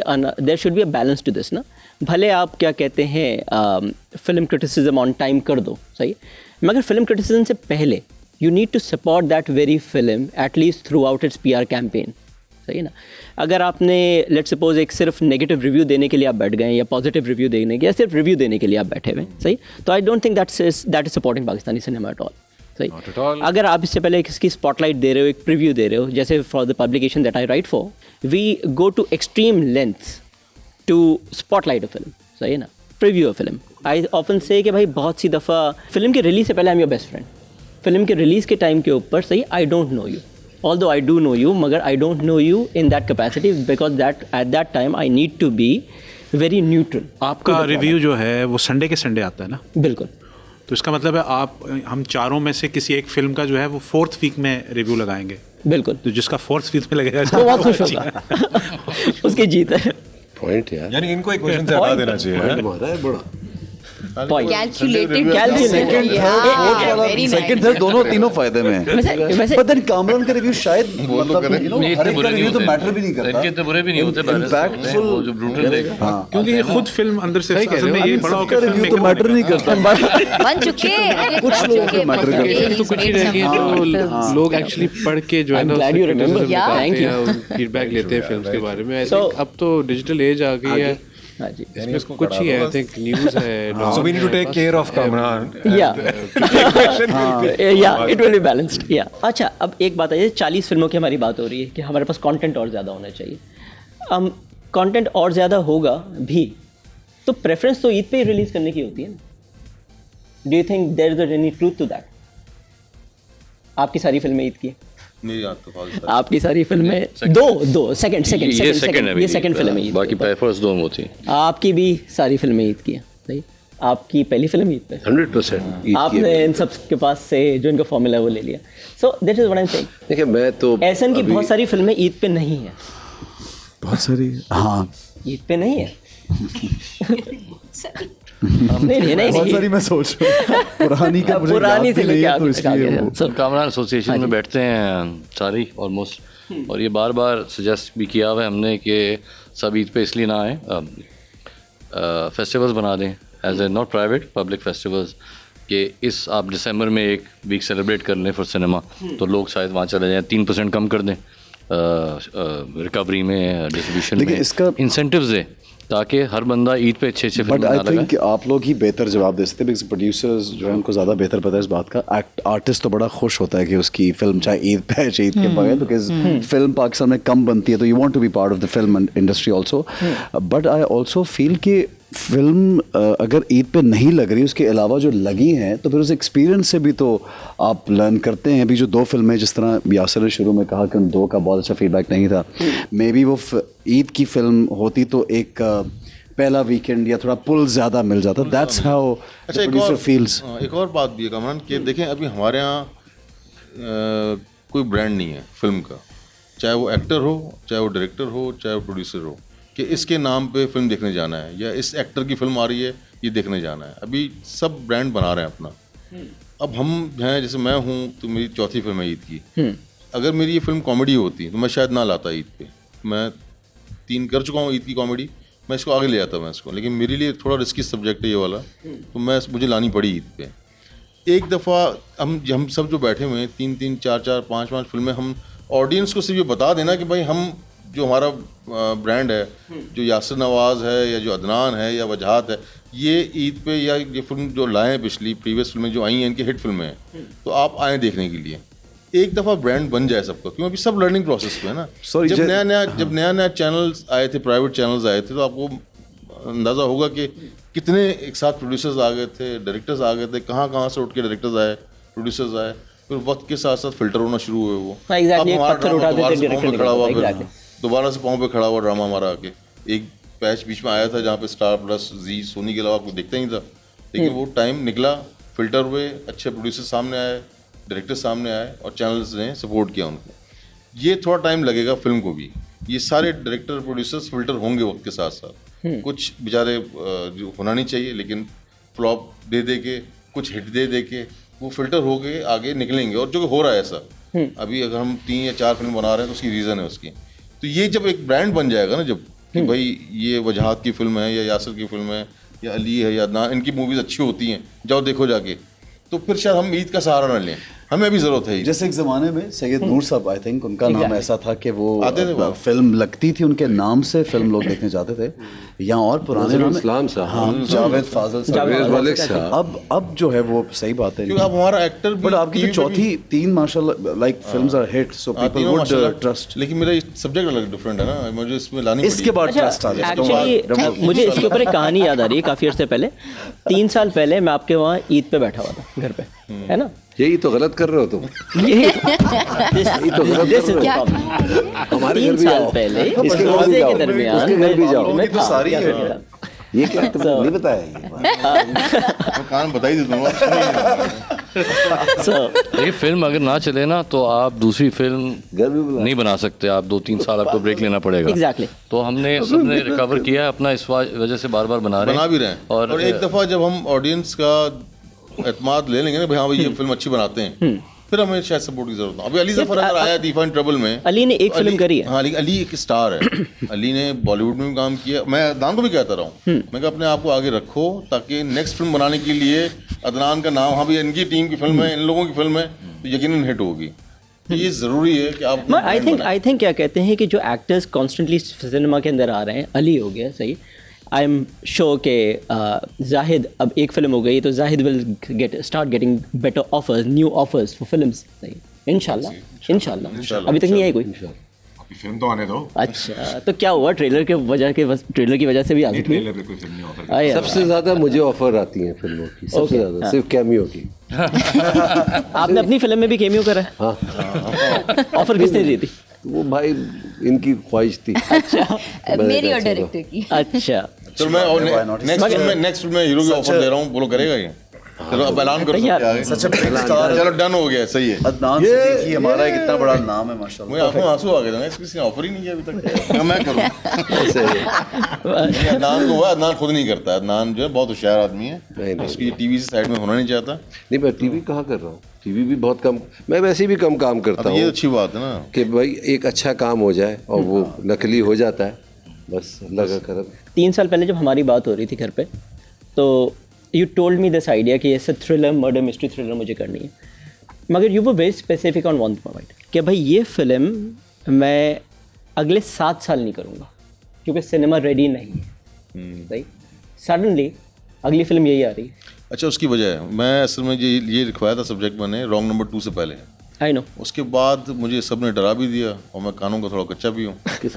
Speaker 2: a balance to this ना. भले आप क्या कहते हैं फिल्म क्रिटिसिज्म ऑन टाइम कर दो, सही, मगर फिल्म क्रिटिसिज्म से पहले you need to support that very film at least throughout its PR campaign, सही ना. अगर आपने लेट्स सपोज एक सिर्फ नेगेटिव रिव्यू देने के लिए आप बैठ गए या पॉजिटिव रिव्यू देने के या सिर्फ रिव्यू देने के लिए आप बैठे हुए, सही, तो I don't think that is supporting Pakistani cinema at all. सही, अगर आप इससे पहले किसकी स्पॉटलाइट दे रहे हो, एक प्रीव्यू दे रहे हो, जैसे for the publication that I write for, we go to extreme lengths to spotlight a film, सही है ना, preview a film. I often say कि भाई बहुत सी दफ़ा फिल्म के रिलीज से पहले I am your best friend. Film के रिलीज़ के टाइम के ऊपर, सही, I don't know you, although I do know you, मगर I don't know you in that capacity because that at that time I need to be very neutral.
Speaker 3: आपका review जो है वो संडे के संडे आता है ना?
Speaker 2: बिल्कुल.
Speaker 3: तो इसका मतलब है हम चारों में से किसी एक फिल्म का जो है वो 4th वीक में रिव्यू लगाएंगे.
Speaker 2: बिल्कुल.
Speaker 3: तो जिसका 4th वीक में लगेगा
Speaker 2: वो बहुत खुश होगा. उसकी जीत है.
Speaker 8: पॉइंट यार,
Speaker 11: यानी इनको एक क्वेश्चन से हटा देना चाहिए.
Speaker 10: कैलकुलेटेड
Speaker 7: सेकंड थर्ड दोनों तीनों फायदे में है. पर देन कामरान का रिव्यू शायद मतलब हर एक का रिव्यू तो मैटर भी नहीं करता,
Speaker 5: इनके तो बुरे भी नहीं होते,
Speaker 7: इम्पैक्टफुल
Speaker 5: जो ब्रूटल देगा.
Speaker 3: क्योंकि ये खुद फिल्म अंदर से असल में ये बड़ा होकर
Speaker 7: रिव्यू तो मैटर नहीं करता.
Speaker 10: बन चुके
Speaker 7: कुछ लोगों के मैटर करता
Speaker 6: तो कुछ ही रह गए जो लोग एक्चुअली पढ़ के जो है ना फीडबैक लेते हैं फिल्म्स के बारे में. आई थिंक अब तो डिजिटल एज आ गई है, इसमें कुछ ही है. आई थिंक न्यूज़ है.
Speaker 11: So we need to take care of Kamran.
Speaker 2: Yeah, it will be balanced. Yeah. अच्छा, अब एक बात है, 40 फिल्मों की हमारी बात हो रही है कि हमारे पास कंटेंट और ज़्यादा होना चाहिए. कंटेंट और ज़्यादा होगा भी तो प्रेफरेंस तो ईद पे ही रिलीज़ करने की होती है ना. Do you think there is any truth to that? आपकी सारी फिल्में ईद की,
Speaker 9: नहीं याद तो
Speaker 2: आपकी सारी फिल्में दो सेकंड ये सेकंड फिल्म है,
Speaker 5: बाकी फर्स्ट दो होती है.
Speaker 2: आपकी भी सारी फिल्में ईद की हैं, सही. आपकी पहली फिल्म ईद पे
Speaker 8: 100%
Speaker 2: आपने इन सब के पास से जो इनका फॉर्मूला है वो ले लिया. So that is what I am saying.
Speaker 8: देखिए, मैं तो
Speaker 2: एहसन की बहुत सारी फिल्में ईद पे नहीं है.
Speaker 7: बहुत सारी, हाँ,
Speaker 2: ईद पे नहीं है. नहीं
Speaker 7: बहुत सारी मैं सोच रहा हूँ पुरानी का मुझे
Speaker 2: पुरानी से लेके
Speaker 7: तो इसलिए
Speaker 5: सर कामरान एसोसिएशन में बैठते हैं सारी ऑलमोस्ट, और ये बार बार सजेस्ट भी किया हुआ है हमने कि सब ईद पे इसलिए ना आए, फेस्टिवल्स बना दें as a not private public festivals, कि इस आप दिसंबर में एक वीक सेलिब्रेट कर लें फॉर सिनेमा, तो लोग शायद वहाँ चले जाएँ. 3% कम कर दें रिकवरी में, डिस्ट्रीब्यूशन में,
Speaker 7: इसका
Speaker 5: इंसेंटिव्स दें ताकि हर बंदा ईद पे अच्छे फिल्म
Speaker 7: बट
Speaker 5: बना
Speaker 7: आई
Speaker 5: लगा.
Speaker 7: थिंक आप लोग ही बेहतर जवाब दे सकते हैं बिकॉज प्रोड्यूसर्स जो है उनको ज़्यादा बेहतर पता है इस बात का. आर्टिस्ट तो बड़ा खुश होता है कि उसकी फिल्म चाहे ईद पे है चाहे ईद के बगैर, बिकॉज फिल्म पाकिस्तान में कम बनती है, तो you want to be part of the film industry also. But I also feel कि फिल्म अगर ईद पे नहीं लग रही, उसके अलावा जो लगी हैं, तो फिर उस एक्सपीरियंस से भी तो आप लर्न करते हैं. अभी जो 2 फिल्में, जिस तरह यासर ने शुरू में कहा कि उन 2 का बहुत अच्छा फीडबैक नहीं था, मे बी वो ईद की फिल्म होती तो एक पहला वीकेंड या थोड़ा पुल ज़्यादा मिल जाता. That's how the producer feels.
Speaker 9: एक और बात भी है कामरान कि देखें, अभी हमारे यहाँ कोई ब्रांड नहीं है फिल्म का, चाहे वो एक्टर हो, चाहे वो डायरेक्टर हो, चाहे वो प्रोड्यूसर हो, कि इसके नाम पे फिल्म देखने जाना है या इस एक्टर की फिल्म आ रही है ये देखने जाना है. अभी सब ब्रांड बना रहे हैं अपना. अब हम हैं, जैसे मैं हूँ तो मेरी 4थी फिल्म है ईद की. अगर मेरी ये फिल्म कॉमेडी होती तो मैं शायद ना लाता ईद पे. मैं 3 कर चुका हूँ ईद की कॉमेडी, मैं इसको आगे ले आता मैं इसको, लेकिन मेरे लिए थोड़ा रिस्की सब्जेक्ट है ये वाला, तो मुझे लानी पड़ी ईद पे. एक दफ़ा हम सब जो बैठे हुए हैं 3-3, 4-4, 5-5 फिल्में, हम ऑडियंस को सिर्फ ये बता देना कि भाई हम जो हमारा ब्रांड है, जो यासिर नवाज़ है या जो अदनान है या वजहात है, ये ईद पे या ये फिल्म जो लाएँ पिछली प्रीवियस फिल्में जो आई हैं इनकी हिट फिल्में हैं, तो आप आएँ देखने के लिए. एक दफ़ा ब्रांड बन जाए सबका, क्यों अभी सब लर्निंग प्रोसेस पे है ना. जब नया चैनल्स आए थे, प्राइवेट चैनल्स आए थे, तो आपको अंदाज़ा होगा कि कितने एक साथ प्रोड्यूसर्स आ गए थे, डायरेक्टर्स आ गए थे, कहाँ से उठ के डायरेक्टर्स आए, प्रोड्यूसर्स आए, फिर वक्त के साथ साथ फिल्टर होना शुरू हुए. वो दोबारा से पाँव पे खड़ा हुआ ड्रामा हमारा आके. एक पैच बीच में आया था जहाँ पे स्टार प्लस, जी, सोनी के अलावा आपको देखता ही था, लेकिन वो टाइम निकला, फिल्टर हुए, अच्छे प्रोड्यूसर सामने आए, डायरेक्टर सामने आए और चैनल्स ने सपोर्ट किया उनको। ये थोड़ा टाइम लगेगा फिल्म को भी, ये सारे डायरेक्टर प्रोड्यूसर्स फिल्टर होंगे वक्त के साथ साथ। कुछ बेचारे जो होना नहीं चाहिए लेकिन फ्लॉप दे के कुछ हिट दे के वो फिल्टर हो के आगे निकलेंगे, और जो हो रहा है ऐसा अभी अगर हम 3 या 4 फिल्म बना रहे हैं तो उसकी रीज़न है उसकी। तो ये जब एक ब्रांड बन जाएगा ना, जब कि भाई ये वजहात की फिल्म है या यासिर की फिल्म है या अली है या अदनान, इनकी मूवीज़ अच्छी होती हैं, जाओ देखो जाके, तो फिर शायद हम ईद का सहारा न लें, हमें भी ज़रूरत है।
Speaker 7: जैसे एक ज़माने में सैयद नूर साहब, आई थिंक उनका नाम ऐसा था कि वो
Speaker 9: आते थे
Speaker 7: फिल्म लगती थी उनके नाम से, फिल्म लोग देखने जाते थे। या और पुराने नाम
Speaker 8: इस्लाम साहब,
Speaker 7: हाँ, जावेद फाजल साहब। अब जो है वो सही बात है,
Speaker 9: क्योंकि आप हमारा एक्टर भी,
Speaker 7: बट आपकी तो चौथी 3 माशाल्लाह like films are hit, so people would trust.
Speaker 9: लेकिन मेरा सब्जेक्ट अलग डिफरेंट है ना, मुझे इसमें लानी पड़ी।
Speaker 7: इसके बाद ट्रस्ट आ गया।
Speaker 2: एक्चुअली मुझे इसके ऊपर एक कहानी याद आ रही है काफ़ी अर्से पहले। 3 साल पहले मैं आपके वहाँ ईद पे बैठा हुआ था घर पे, है ना?
Speaker 8: यही तो गलत कर रहे हो तुम।
Speaker 2: यही तो गलत कर रहे हो। हमारे 3 साल पहले इसके रोजे के दरमियान
Speaker 8: घर भी जाओ,
Speaker 2: मैं
Speaker 7: तो सारी है।
Speaker 8: ये क्या तुमने नहीं बताया?
Speaker 9: तो कान बताई दे दूंगा।
Speaker 5: देखिए फिल्म अगर ना चले ना तो आप दूसरी फिल्म
Speaker 8: घर भी बुला
Speaker 5: नहीं बना सकते, आप 2-3 साल आपको ब्रेक लेना पड़ेगा।
Speaker 2: एग्जैक्टली।
Speaker 5: तो हमने सबने रिकवर किया है अपना, इस वजह से बार बार बना
Speaker 9: भी रहे हैं। और एक दफ़ा जब हम ऑडियंस का एतमाद ले लेंगे ना, भाई हाँ भाई ये फिल्म अच्छी बनाते हैं, फिर हमें शायद सपोर्ट की जरूरत है। अभी अली जफर अगर आया दीफा इन ट्रबल में,
Speaker 2: अली ने एक फिल्म करी है।
Speaker 9: हाँ, अली एक स्टार है। अली ने बॉलीवुड में भी काम किया। मैं अदनान को भी कहता रहा हूँ, मैं कहा अपने आप को आगे रखो ताकि नेक्स्ट फिल्म बनाने के लिए अदनान का नाम, हाँ भाई इनकी टीम की फिल्म है, इन लोगों की फिल्म है, तो यकीनन हिट होगी। तो ये ज़रूरी है कि आप
Speaker 2: आई थिंक क्या कहते हैं कि जो एक्टर्स कॉन्स्टेंटली सिनेमा के अंदर आ रहे हैं, अली हो गया सही, आई एम श्योर के जाहिद, अब एक फिल्म हो गई तो Zahid will start getting better offers, new offers for films. सही, इंशाल्लाह। अभी तक नहीं आई कोई
Speaker 11: फिल्म तो आने दो।
Speaker 2: अच्छा, तो क्या हुआ? ट्रेलर की वजह से भी आ गई।
Speaker 8: सबसे ज़्यादा मुझे ऑफर आती हैं फिल्मों की, सबसे ज़्यादा सिर्फ कैमियो की।
Speaker 2: आपने अपनी फिल्म में भी कैमियो करा है?
Speaker 8: हाँ।
Speaker 2: ऑफर किसने दी थी?
Speaker 8: वो भाई इनकी ख्वाहिश थी।
Speaker 10: अच्छा, मेरी और डायरेक्टर की।
Speaker 2: अच्छा,
Speaker 9: चलो मैं नेक्स्ट फिल्म में हीरो की ऑफर दे रहा हूँ, बोलो करेगा ये? चलो अब ऐलान करो।
Speaker 7: सच में स्टार,
Speaker 9: चलो डन हो गया, सही है।
Speaker 7: अदनान सिद्दीकी हमारा एक इतना बड़ा नाम है माशाल्लाह।
Speaker 9: मुझे आंखों में आंसू आ गए थे, किसी ने ऑफर ही नहीं किया अभी तक। मैं करूँ? अदनान को हुआ, अदनान खुद नहीं करता। अदनान जो है बहुत होशियार आदमी है, उसकी टीवी से साइड में होना नहीं चाहता।
Speaker 8: नहीं, मैं टीवी कहाँ कर रहा हूँ, टीवी भी बहुत कम, मैं वैसे भी कम काम करता हूँ।
Speaker 9: ये अच्छी बात है ना
Speaker 8: कि भाई एक अच्छा काम हो जाए और वो नकली हो जाता है, बस अल्लाह का करम।
Speaker 2: 3 साल पहले जब हमारी बात हो रही थी घर पे, तो you told me this idea कि ऐसे थ्रिलर, मर्डर मिस्ट्री थ्रिलर मुझे करनी है, मगर you were very specific on one point कि भाई ये फिल्म मैं अगले 7 साल नहीं करूँगा क्योंकि सिनेमा रेडी नहीं है। सही, सडनली अगली फिल्म यही आ रही है।
Speaker 9: अच्छा, उसकी वजह है, मैं असल में ये लिखवाया था सब्जेक्ट मैंने रॉन्ग नंबर 2 से पहले।
Speaker 2: I know.
Speaker 9: उसके बाद मुझे सब ने डरा भी दिया और मैं कानों का थोड़ा कच्चा भी हूँ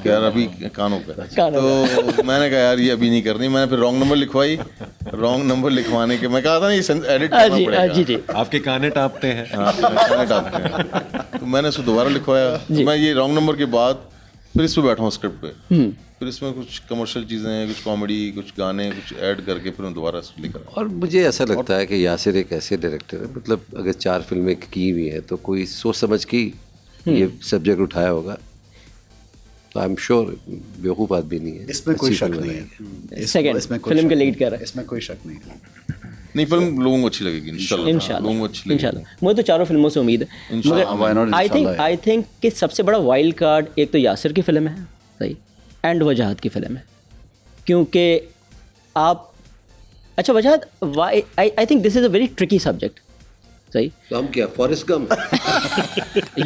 Speaker 9: यार, अभी कानों का। तो मैंने कहा यार ये अभी नहीं करनी। मैंने फिर रॉन्ग नंबर लिखवाई। रॉन्ग नंबर लिखवाने के मैं कहा था ना ये एडिट करना पड़ेगा।
Speaker 2: जी।
Speaker 11: आपके काने टापते हैं।
Speaker 9: हाँ, काने टापते हैं। तो मैंने उसको दोबारा लिखवाया। तो मैं ये रॉन्ग नंबर के बाद फिर इस पे बैठा हूँ स्क्रिप्ट पे। फिर इसमें कुछ कमर्शियल चीज़ें, कुछ कॉमेडी, कुछ गाने, कुछ ऐड करके फिर मैं दोबारा लिख रहा हूँ।
Speaker 8: और मुझे ऐसा लगता है कि यासिर एक ऐसे डायरेक्टर है, मतलब अगर 4 फिल्में की हुई हैं तो कोई सोच समझ के ये सब्जेक्ट उठाया होगा। तो आई एम श्योर बेवकूफ़ आदमी नहीं है,
Speaker 7: इसमें कोई शक नहीं है।
Speaker 2: सेकंड फिल्म के लीड कर रहा है,
Speaker 7: इसमें कोई शक नहीं है।
Speaker 9: नहीं, फिल्म लोगों को अच्छी लगेगी इंशाल्लाह। लोगों को अच्छी लगेगी
Speaker 2: इंशाल्लाह। मुझे तो 4 फिल्मों से उम्मीद है, मगर आई थिंक कि सबसे बड़ा वाइल्ड कार्ड एक तो यासिर की फिल्म है, सही, एंड वजहात की फिल्म है। क्योंकि आप, अच्छा Wajahat, I think this is a very tricky subject. सही,
Speaker 8: तो हम क्या Forrest Gump?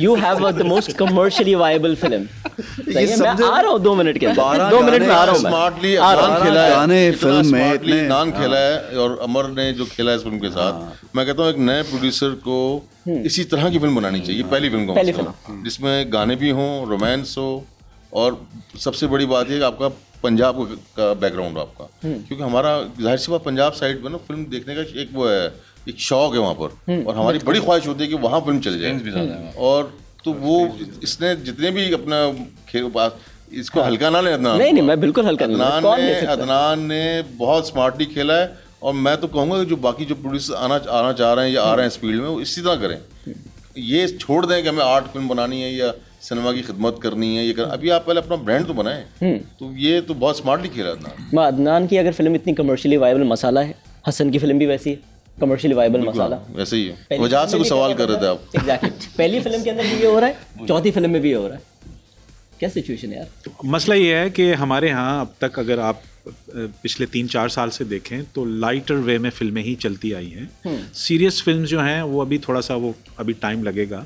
Speaker 2: You have the most commercially viable film. सही है, मैं आ रहा हूँ 2 मिनट के अंदर, 2 मिनट में आ रहा हूँ।
Speaker 9: स्मार्टली फिल्म में नान खेला है और अमर ने जो खेला है इस फिल्म के साथ। मैं कहता हूँ एक नए प्रोड्यूसर को इसी तरह की फिल्म बनानी चाहिए। पहली फिल्म जिसमें गाने भी हों, रोमांस हो, और सबसे बड़ी बात है कि आपका पंजाब का बैकग्राउंड आपका, क्योंकि हमारा जाहिर सी बात पंजाब साइड में ना फिल्म देखने का एक वो है, एक शौक है वहाँ पर, और हमारी बड़ी ख्वाहिश होती है कि वहाँ फिल्म चल जाए। और तो वो इसने जितने भी अपना इसको हल्का ना ले अदनान।
Speaker 2: नहीं, मैं बिल्कुल हल्का नहीं।
Speaker 9: अदनान ने बहुत स्मार्टली खेला है, और मैं तो कहूँगा कि जो बाकी जो प्रोड्यूसर आना चाह रहे हैं या आ रहे हैं इस फील्ड में, वो इसी तरह करें। ये छोड़ दें कि हमें आर्ट फिल्म बनानी है या सिनेमा की खिदमत करनी है, अभी आप पहले अपना ब्रांड तो बनाएं। तो ये तो बहुत स्मार्टली खेला अदनान।
Speaker 2: अदनान की अगर फिल्म इतनी कमर्शियली वायबल मसाला है, हसन की फिल्म भी वैसी है, कमर्शियली वायबल मसाला
Speaker 9: वैसे ही है। वजह से कुछ सवाल कर रहे थे आप।
Speaker 2: एग्जैक्टली, पहली फिल्म के अंदर भी ये हो रहा है, चौथी फिल्म में भी ये हो रहा है। क्या सिचुएशन है यार?
Speaker 3: मसला ये है कि हमारे यहाँ अब तक अगर आप पिछले 3-4 साल से देखें तो लाइटर वे में फिल्में ही चलती आई हैं। सीरियस फिल्म जो हैं वो अभी थोड़ा सा वो अभी टाइम लगेगा।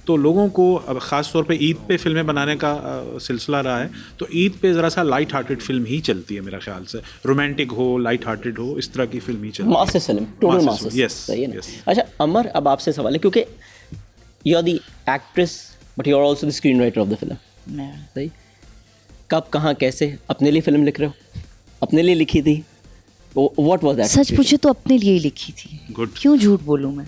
Speaker 3: तो लोगों को अब ख़ास तौर पे ईद पे फिल्में बनाने का सिलसिला रहा है, तो ईद पे ज़रा सा लाइट हार्टेड फिल्म ही चलती है मेरा ख्याल से, रोमांटिक हो, लाइट हार्टेड हो, इस तरह की फिल्म ही चलती है।
Speaker 2: Masses film, total masses.
Speaker 3: Yes,
Speaker 2: सही है ना? अच्छा अमर, अब आपसे सवाल है, क्योंकि you are the actress but you are also the screen writer of the film. सही, कब कहाँ कैसे अपने लिए फिल्म लिख रहे हो? अपने लिए लिखी थी? What was that?
Speaker 10: सच पूछे तो अपने लिए ही लिखी थी।
Speaker 3: गुड।
Speaker 10: क्यों झूठ बोलूँ मैं?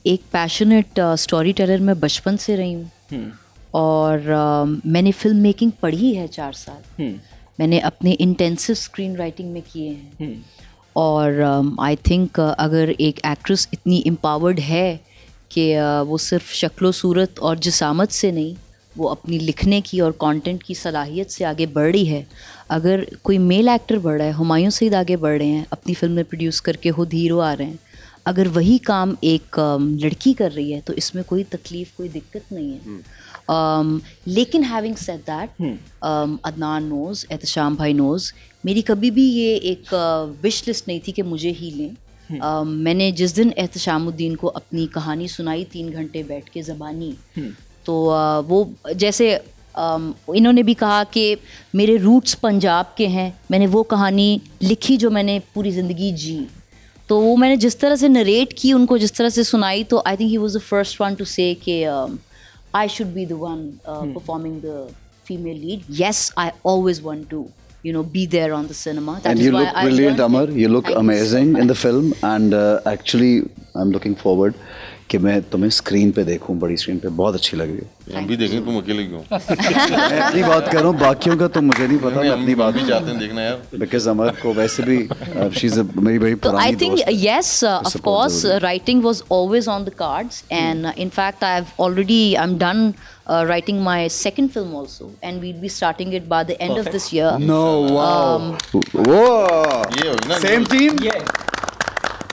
Speaker 10: एक पैशनेट स्टोरी टेलर मैं बचपन से रही हूँ और मैंने फिल्म मेकिंग पढ़ी है 4 साल। मैंने अपने इंटेंसिव स्क्रीन राइटिंग में किए हैं और आई थिंक अगर एक एक्ट्रेस इतनी एम्पावर्ड है कि वो सिर्फ शक्लो सूरत और जिसामत से नहीं, वो अपनी लिखने की और कंटेंट की सलाहियत से आगे बढ़ रही है। अगर कोई मेल एक्टर बढ़ रहा है, हुमायूं सईद आगे बढ़ रहे हैं, अपनी फिल्म में प्रोड्यूस करके खुद हीरो आ रहे हैं, अगर वही काम एक लड़की कर रही है तो इसमें कोई तकलीफ़, कोई दिक्कत नहीं है। लेकिन having said that, Adnan knows, Ehtesham भाई नोज़, मेरी कभी भी ये एक विश लिस्ट नहीं थी कि मुझे ही लें। मैंने जिस दिन एहतशामुद्दीन को अपनी कहानी सुनाई 3 घंटे बैठ के ज़बानी, तो वो जैसे इन्होंने भी कहा कि मेरे रूट्स पंजाब के हैं, मैंने वो कहानी लिखी जो मैंने पूरी ज़िंदगी जी। तो वो मैंने जिस तरह से नरेट की, उनको जिस तरह से सुनाई, तो I think he was the first one two से कि I should be the one performing the female lead. Yes, I always want to, be there on the cinema.
Speaker 7: And you look brilliant, Amar. You look amazing in the film, and actually, I'm looking forward कि मैं तुम्हें screen पे देखूं, बड़ी screen पे. बहुत अच्छी लग रही है.
Speaker 9: हम भी देखें, तुम अकेले क्यों?
Speaker 7: मैं अपनी बात कर रहा हूँ, बाकियों का तो मुझे नहीं पता. मैं अपनी बात
Speaker 9: भी चाहते हैं देखना यार.
Speaker 7: Because अमर को वैसे भी she's a मेरी बड़ी पुरानी
Speaker 10: I think
Speaker 7: दोस्त.
Speaker 10: yes, of course, writing was always on the cards, and in fact, I'm done writing my second film also, and we'll be starting it by the end of this year.
Speaker 7: No, wow. Whoa. Same team?
Speaker 2: Yeah.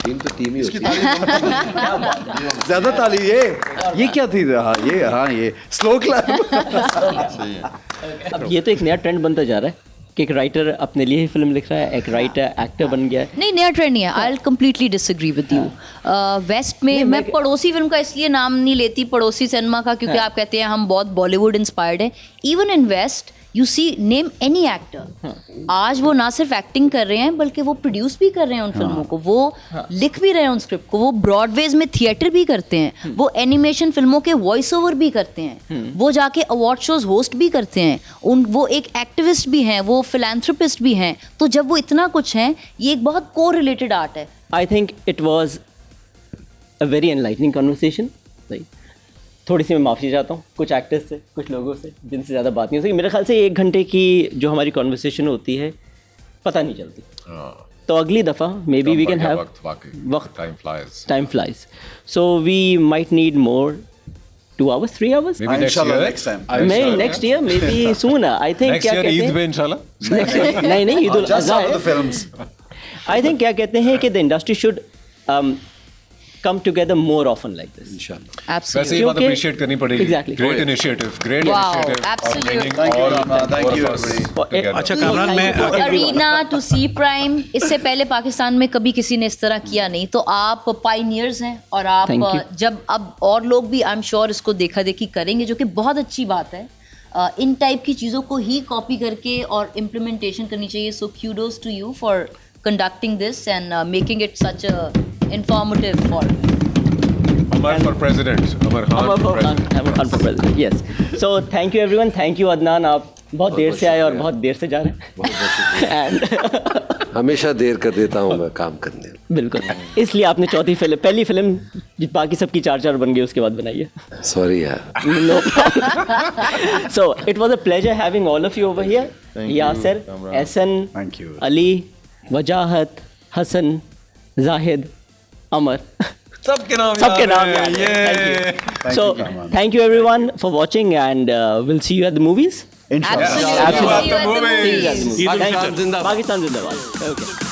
Speaker 8: Team तो team ही होती है.
Speaker 7: ज्यादा ताली. ये क्या थी? ये slow clap.
Speaker 2: अब ये तो एक नया ट्रेंड बनता जा रहा है कि एक राइटर अपने लिए ही फिल्म लिख रहा है, एक राइटर एक्टर बन गया है.
Speaker 10: नहीं, नया ट्रेंड नहीं है. I will completely disagree with you. West में मैं पड़ोसी फिल्म का इसलिए नाम नहीं लेती, पड़ोसी सिनेमा का, क्योंकि आप कहते हैं हम बहुत बॉलीवुड इंस्पायर्ड हैं. Even in west you see, name any actor, आज वो ना सिर्फ एक्टिंग कर रहे हैं बल्कि वो प्रोड्यूस भी कर रहे हैं उन फिल्मों को, वो लिख भी रहे हैं उन स्क्रिप्ट को, वो ब्रॉडवेज में थिएटर भी करते हैं, वो एनिमेशन फिल्मों के वॉइस ओवर भी करते हैं, वो जाके अवार्ड शोज होस्ट भी करते हैं, वो एक एक्टिविस्ट भी हैं, वो फिलैंथ्रोपिस्ट भी हैं. तो जब वो इतना कुछ हैं, ये एक बहुत को रिलेटेड आर्ट है.
Speaker 2: I think it was a very enlightening conversation. थोड़ी सी मैं माफ़ी चाहता हूँ कुछ एक्टर्स से, कुछ लोगों से जिनसे ज़्यादा बात नहीं हो सकी. मेरे ख्याल से 1 घंटे की जो हमारी कॉन्वर्सेशन होती है पता नहीं चलती. तो अगली दफ़ा may be we can have वक्त. Time flies. So we might need more 2 hours, 3 hours.
Speaker 7: इंशाल्लाह next time.
Speaker 2: Next year may be soon. I think क्या कहते हैं,
Speaker 11: इंशाल्लाह.
Speaker 2: नहीं ईद उल अज़हा है. आई थिंक क्या कहते हैं कि the industry should come together more often like this.
Speaker 7: इंशाल्लाह.
Speaker 10: Absolutely.
Speaker 11: वैसे ये बात appreciate करनी पड़ेगी.
Speaker 2: Exactly.
Speaker 11: Great initiative. Great
Speaker 10: Wow,
Speaker 11: initiative.
Speaker 10: absolutely.
Speaker 7: Thank you, Rama. Thank you, everybody.
Speaker 3: अच्छा कामरान, मैं
Speaker 10: अरीना टू सी प्राइम, इससे पहले पाकिस्तान में कभी किसी ने इस तरह किया नहीं. तो आप पायनियर्स हैं और आप जब अब और लोग भी आई एम श्योर इसको देखा देखी करेंगे, जो कि बहुत अच्छी बात है. इन टाइप की चीज़ों को ही कॉपी करके और इम्प्लीमेंटेशन करनी चाहिए. So kudos to you for conducting this and making it such a informative format.
Speaker 11: Amar for president. Amar Khan for president.
Speaker 2: Yes. So thank you everyone. Thank you Adnan. आप बहुत देर से आए और बहुत देर से जा रहे हैं.
Speaker 8: हमेशा देर कर देता हूँ मैं काम करने.
Speaker 2: बिल्कुल. इसलिए आपने पहली फिल्म बाकी सबकी 4 बन गई उसके बाद बनाई है.
Speaker 8: सॉरी यार.
Speaker 2: No. So it was a pleasure having all of you over here. Yasser, Ehsan,
Speaker 7: Thank you.
Speaker 2: Ali, वजाहत, हसन, जाहिद, अमर.
Speaker 12: सबके नाम
Speaker 2: सबके नाम
Speaker 12: याद
Speaker 2: याद
Speaker 12: है।
Speaker 2: है। Thank you. So thank you everyone for watching, and we'll see you at the movies.
Speaker 7: Inshallah.
Speaker 10: Absolutely.
Speaker 2: Absolutely.
Speaker 10: See you at the movies.
Speaker 2: See you at the movies.
Speaker 12: Pakistan
Speaker 2: Thank you.
Speaker 12: Zindabad.
Speaker 2: Pakistan Zindabad. Okay.